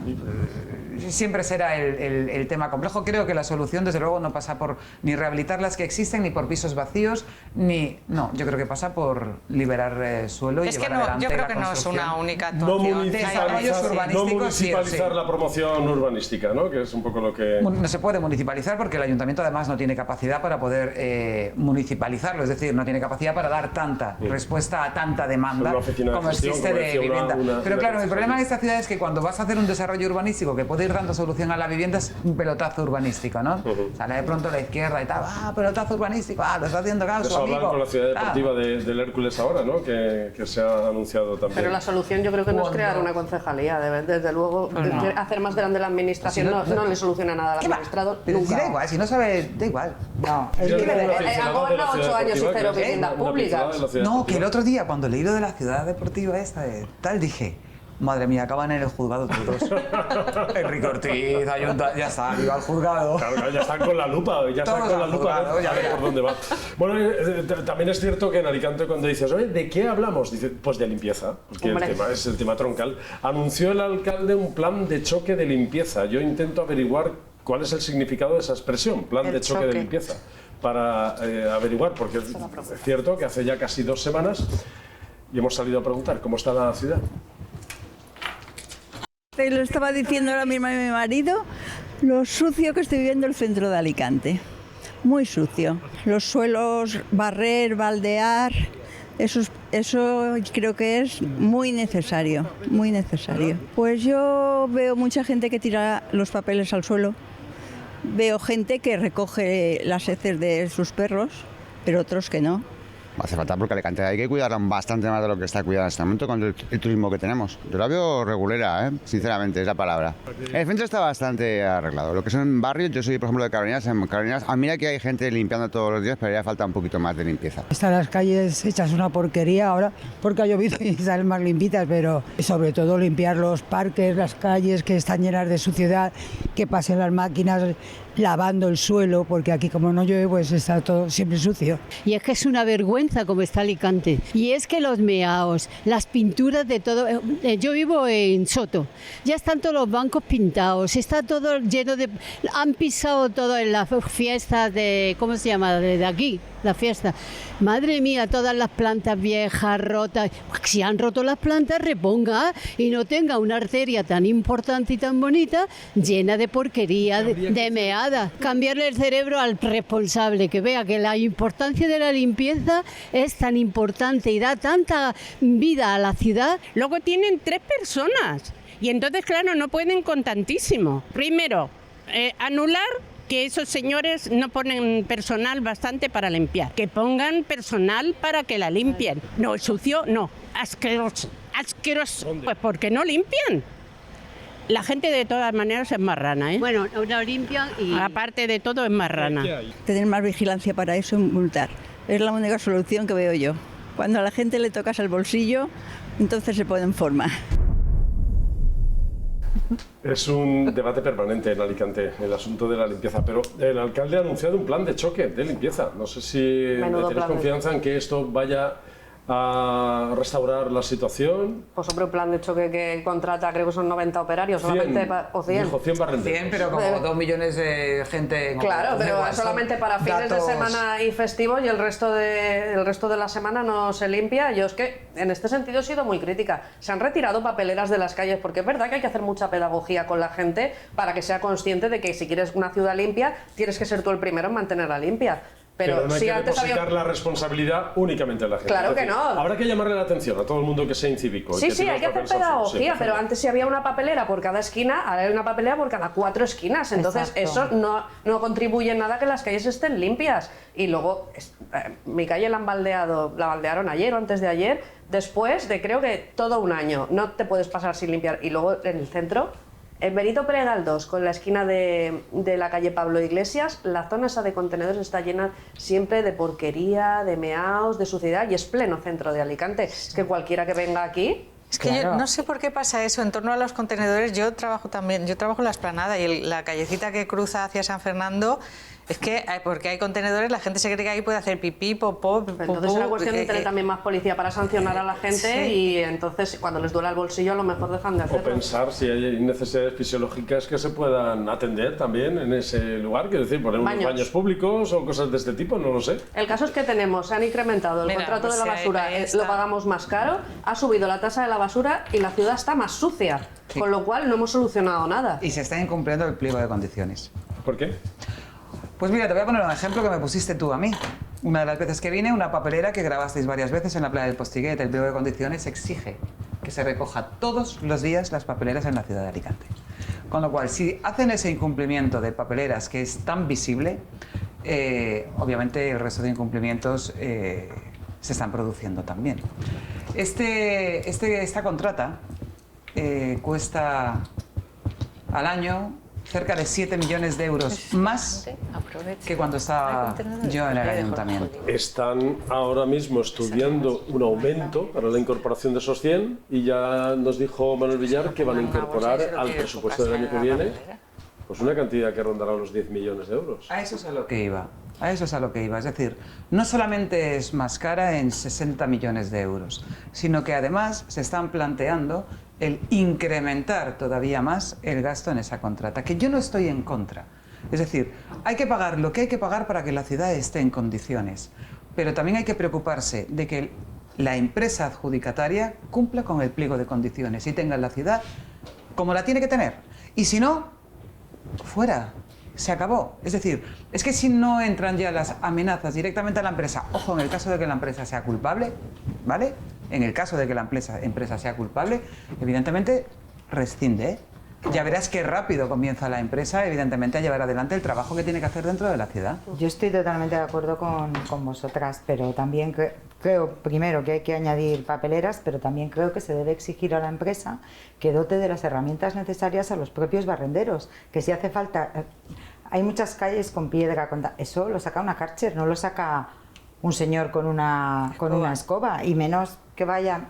siempre será el tema complejo. Creo que la solución, desde luego, no pasa por ni rehabilitar las que existen, ni por pisos vacíos, no, yo creo que pasa por liberar suelo y llevar adelante. Yo creo que no es una única No actuación. municipalizar la promoción urbanística, ¿no? Que es un poco lo que... No se puede municipalizar porque el ayuntamiento además no tiene capacidad para poder municipalizarlo, es decir, no tiene capacidad para dar tanta respuesta a tanta demanda como existe de vivienda. Pero claro, el problema en esta ciudad es que cuando vas a hacer un desarrollo urbanístico que puede ir encuentre tanta solución a la vivienda es un pelotazo urbanístico, ¿no? Sale de pronto la izquierda y tal, pelotazo urbanístico, lo está haciendo caso, eso amigo. hablan con la ciudad deportiva del Hércules ahora, ¿no? Que se ha anunciado también. Pero la solución yo creo que no es crear una concejalía, desde luego hacer más grande la administración no le soluciona nada al administrador. Nunca. Da igual, si no sabe, da igual. No, ha gobernado 8 años y cero viviendas públicas. No, que el otro día cuando leí lo de la ciudad deportiva esta de tal, dije, madre mía, acaban en el juzgado todos. Enrique Ortiz, ya está, iba al juzgado. Claro, ya están con la lupa, ya están con la lupa juzgado, ya ver por dónde va. Bueno, también es cierto que en Alicante cuando dices, oye, ¿de qué hablamos? Dice, pues de limpieza, porque el tema es el tema troncal. Anunció el alcalde un plan de choque de limpieza. Yo intento averiguar cuál es el significado de esa expresión, plan de choque de limpieza, para averiguar, porque es cierto que hace ya casi 2 semanas y hemos salido a preguntar cómo está la ciudad. Te lo estaba diciendo ahora mismo a mi marido, lo sucio que estoy viviendo el centro de Alicante. Muy sucio. Los suelos, barrer, baldear, eso creo que es muy necesario, muy necesario. Pues yo veo mucha gente que tira los papeles al suelo, veo gente que recoge las heces de sus perros, pero otros que no. Hace falta porque Alicante hay que cuidarla bastante más de lo que está cuidada en este momento con el turismo que tenemos. Yo la veo regulera, sinceramente, es la palabra. El centro está bastante arreglado. Lo que son barrios, yo soy por ejemplo de Carolinas, en Carolinas, mira que hay gente limpiando todos los días, pero ya falta un poquito más de limpieza. Están las calles hechas una porquería ahora porque ha llovido y salen más limpitas, pero sobre todo limpiar los parques, las calles que están llenas de suciedad, que pasen las máquinas lavando el suelo, porque aquí como no llueve pues está todo siempre sucio. Y es que es una vergüenza como está Alicante. Y es que los meaos, las pinturas de todo... Yo vivo en Soto, ya están todos los bancos pintados, está todo lleno de... Han pisado todo en las fiestas de... ¿Cómo se llama? De aquí, la fiesta. Madre mía, todas las plantas viejas, rotas. Si han roto las plantas, reponga y no tenga una arteria tan importante y tan bonita llena de porquería, de meados. Cambiarle el cerebro al responsable, que vea que la importancia de la limpieza es tan importante y da tanta vida a la ciudad. Luego tienen 3 personas y entonces, claro, no pueden con tantísimo. Primero, anular que esos señores no ponen personal bastante para limpiar. Que pongan personal para que la limpien. No, sucio, no. Asqueroso. Asqueroso. Pues porque no limpian. La gente de todas maneras es marrana, ¿eh? Bueno, no limpian y... Aparte de todo es marrana. Tener más vigilancia para eso y multar. Es la única solución que veo yo. Cuando a la gente le tocas el bolsillo, entonces se pone en forma. Es un debate permanente en Alicante, el asunto de la limpieza, pero el alcalde ha anunciado un plan de choque de limpieza. No sé si tenéis confianza en que esto vaya a restaurar la situación. Pues hombre, un plan de choque que contrata, creo que son 90 operarios, 100, solamente o 100. Dijo 100 barrenderos. 100, pero como 2 millones de gente... Claro, pero solamente para fines de semana y festivos y el resto de la semana no se limpia. Yo es que en este sentido he sido muy crítica. Se han retirado papeleras de las calles porque es verdad que hay que hacer mucha pedagogía con la gente para que sea consciente de que si quieres una ciudad limpia, tienes que ser tú el primero en mantenerla limpia. Pero no hay si que antes depositar la responsabilidad únicamente a la gente. Claro que no. Habrá que llamarle la atención a todo el mundo que sea incívico. Sí, hay que hacer pedagogía, pero antes si había una papelera por cada esquina, ahora hay una papelera por cada 4 esquinas. Entonces eso no contribuye en nada a que las calles estén limpias. Y luego, mi calle la baldearon ayer o antes de ayer, después de creo que todo un año. No te puedes pasar sin limpiar. Y luego en el centro... En Benito Pérez Galdós, con la esquina de la calle Pablo Iglesias, la zona esa de contenedores está llena siempre de porquería, de meaos, de suciedad, y es pleno centro de Alicante. Es que cualquiera que venga aquí... Es que yo no sé por qué pasa eso en torno a los contenedores. Yo trabajo en la Esplanada y la callecita que cruza hacia San Fernando... Es que porque hay contenedores, la gente se cree que ahí puede hacer pipí, popó... Entonces era cuestión de tener también más policía para sancionar a la gente y entonces cuando les duela el bolsillo a lo mejor dejan de hacerlo. O pensar si hay necesidades fisiológicas que se puedan atender también en ese lugar, quiero decir, poner unos baños públicos o cosas de este tipo, no lo sé. El caso es que se han incrementado el contrato de la basura, lo pagamos más caro, ha subido la tasa de la basura y la ciudad está más sucia, con lo cual no hemos solucionado nada. Y se está incumpliendo el pliego de condiciones. ¿Por qué? Pues mira, te voy a poner un ejemplo que me pusiste tú a mí. Una de las veces que vine, una papelera que grabasteis varias veces en la playa del Postiguet, el pliego de condiciones exige que se recoja todos los días las papeleras en la ciudad de Alicante. Con lo cual, si hacen ese incumplimiento de papeleras que es tan visible, obviamente el resto de incumplimientos se están produciendo también. Esta contrata cuesta al año cerca de 7 millones de euros más que cuando estaba yo en el ayuntamiento. Están ahora mismo estudiando un aumento para la incorporación de esos 100 y ya nos dijo Manuel Villar que van a incorporar al presupuesto del año que viene pues una cantidad que rondará los 10 millones de euros. A eso es a lo que iba. A eso es a lo que iba. Es decir, no solamente es más cara en 60 millones de euros, sino que además se están planteando el incrementar todavía más el gasto en esa contrata, que yo no estoy en contra. Es decir, hay que pagar lo que hay que pagar para que la ciudad esté en condiciones, pero también hay que preocuparse de que la empresa adjudicataria cumpla con el pliego de condiciones y tenga la ciudad como la tiene que tener. Y si no, fuera. Se acabó. Es decir, es que si no entran ya las amenazas directamente a la empresa, ojo, en el caso de que la empresa sea culpable, ¿vale? En el caso de que la empresa sea culpable, evidentemente rescinde, ¿eh? Ya verás qué rápido comienza la empresa, evidentemente, a llevar adelante el trabajo que tiene que hacer dentro de la ciudad. Yo estoy totalmente de acuerdo con vosotras, pero también creo, primero, que hay que añadir papeleras, pero también creo que se debe exigir a la empresa que dote de las herramientas necesarias a los propios barrenderos, que si hace falta... Hay muchas calles con piedra, eso lo saca una Karcher, no lo saca un señor con una escoba, y menos que vaya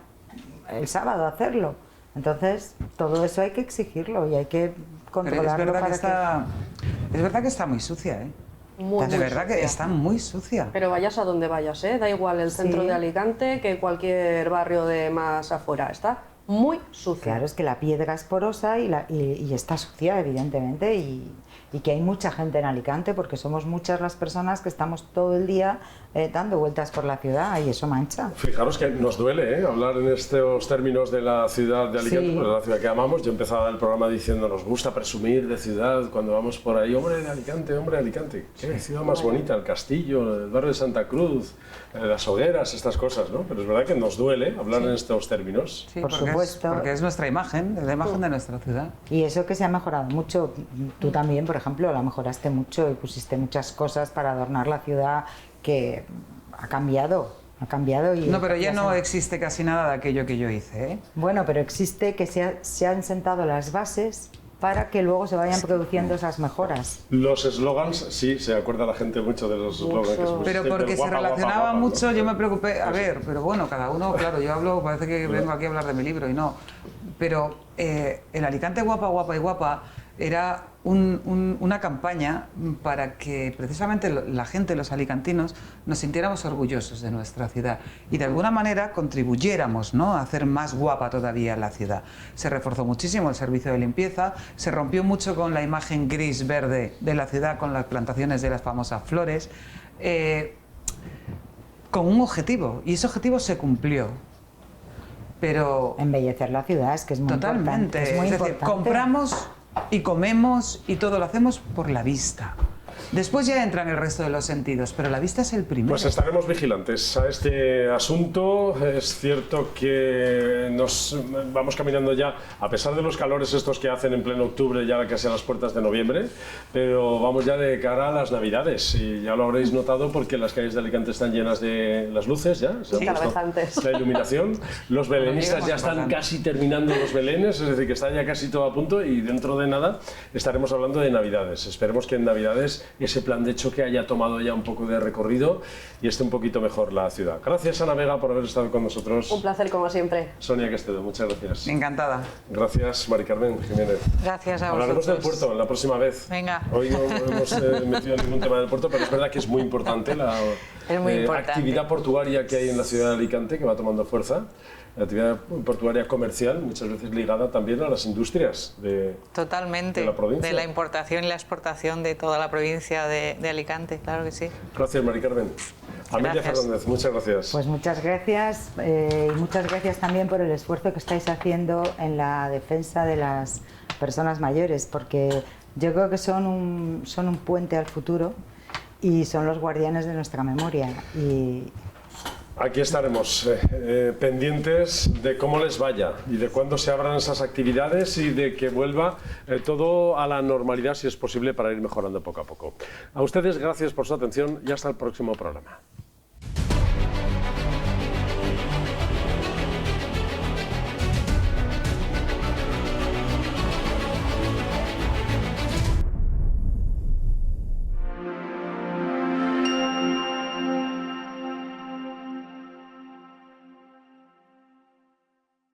el sábado a hacerlo. Entonces, todo eso hay que exigirlo y hay que controlarlo. Pero es verdad que está muy sucia, ¿eh? De verdad que está muy sucia. Pero vayas a donde vayas, ¿eh? Da igual el centro de Alicante que cualquier barrio de más afuera. Está muy sucia. Claro, es que la piedra es porosa y está sucia, evidentemente, y que hay mucha gente en Alicante, porque somos muchas las personas que estamos todo el día dando vueltas por la ciudad, y eso mancha. Fijaros que nos duele hablar en estos términos de la ciudad de Alicante, Sí. pues la ciudad que amamos. Yo empezaba el programa diciendo, nos gusta presumir de ciudad cuando vamos por ahí, hombre de Alicante, qué ciudad más bonita, el castillo, el barrio de Santa Cruz, las hogueras, estas cosas, ¿no? Pero es verdad que nos duele hablar en estos términos. Sí, Por supuesto. Porque es nuestra imagen, es la imagen de nuestra ciudad. Y eso que se ha mejorado mucho. Tú también, por ejemplo, la mejoraste mucho y pusiste muchas cosas para adornar la ciudad, que ha cambiado. Y No, pero ya no existe casi nada de aquello que yo hice, ¿eh? Bueno, pero existe que se han sentado las bases para que luego se vayan produciendo esas mejoras. Los eslogans, sí, se acuerda la gente mucho de los eslogans. Pero porque se relacionaba mucho, yo me preocupé, a ver, pero bueno, cada uno, claro, yo hablo, parece que vengo aquí a hablar de mi libro y no, pero el Alicante guapa, guapa y guapa era una campaña para que precisamente la gente, los alicantinos, nos sintiéramos orgullosos de nuestra ciudad y de alguna manera contribuyéramos, ¿no?, a hacer más guapa todavía la ciudad. Se reforzó muchísimo el servicio de limpieza, se rompió mucho con la imagen gris-verde de la ciudad, con las plantaciones de las famosas flores, con un objetivo, y ese objetivo se cumplió. Pero embellecer la ciudad es que es muy totalmente, importante. Es muy decir, importante. compramos y comemos y todo lo hacemos por la vista. Después ya entran el resto de los sentidos, pero la vista es el primero. Pues estaremos vigilantes a este asunto. Es cierto que nos vamos caminando ya, a pesar de los calores estos que hacen en pleno octubre, ya casi a las puertas de noviembre, pero vamos ya de cara a las Navidades, y ya lo habréis notado porque las calles de Alicante están llenas de las luces ya, Sí, cada vez antes. la iluminación. Los belenistas ya están casi terminando los belenes, es decir, que está ya casi todo a punto, y dentro de nada estaremos hablando de Navidades. Esperemos que en Navidades ese plan de choque haya tomado ya un poco de recorrido y esté un poquito mejor la ciudad. Gracias, Ana Vega, por haber estado con nosotros. Un placer, como siempre. Sonia Questedo, muchas gracias. Encantada. Gracias, Mari Carmen Jiménez. Gracias a Hablaremos vosotros. del puerto la próxima vez. Venga. Hoy no hemos metido ningún tema del puerto, pero es verdad que es muy importante la Es muy importante. actividad portuaria que hay en la ciudad de Alicante, que va tomando fuerza. La actividad portuaria comercial, muchas veces ligada también a las industrias Totalmente, de la provincia. de la importación y la exportación de toda la provincia de Alicante, claro que sí. Gracias, Mari Carmen. Amelia Gracias. Fernández, muchas gracias. Pues muchas gracias, y muchas gracias también por el esfuerzo que estáis haciendo en la defensa de las personas mayores, porque yo creo que son un puente al futuro y son los guardianes de nuestra memoria. Y Aquí estaremos pendientes de cómo les vaya y de cuándo se abran esas actividades y de que vuelva todo a la normalidad, si es posible, para ir mejorando poco a poco. A ustedes, gracias por su atención y hasta el próximo programa.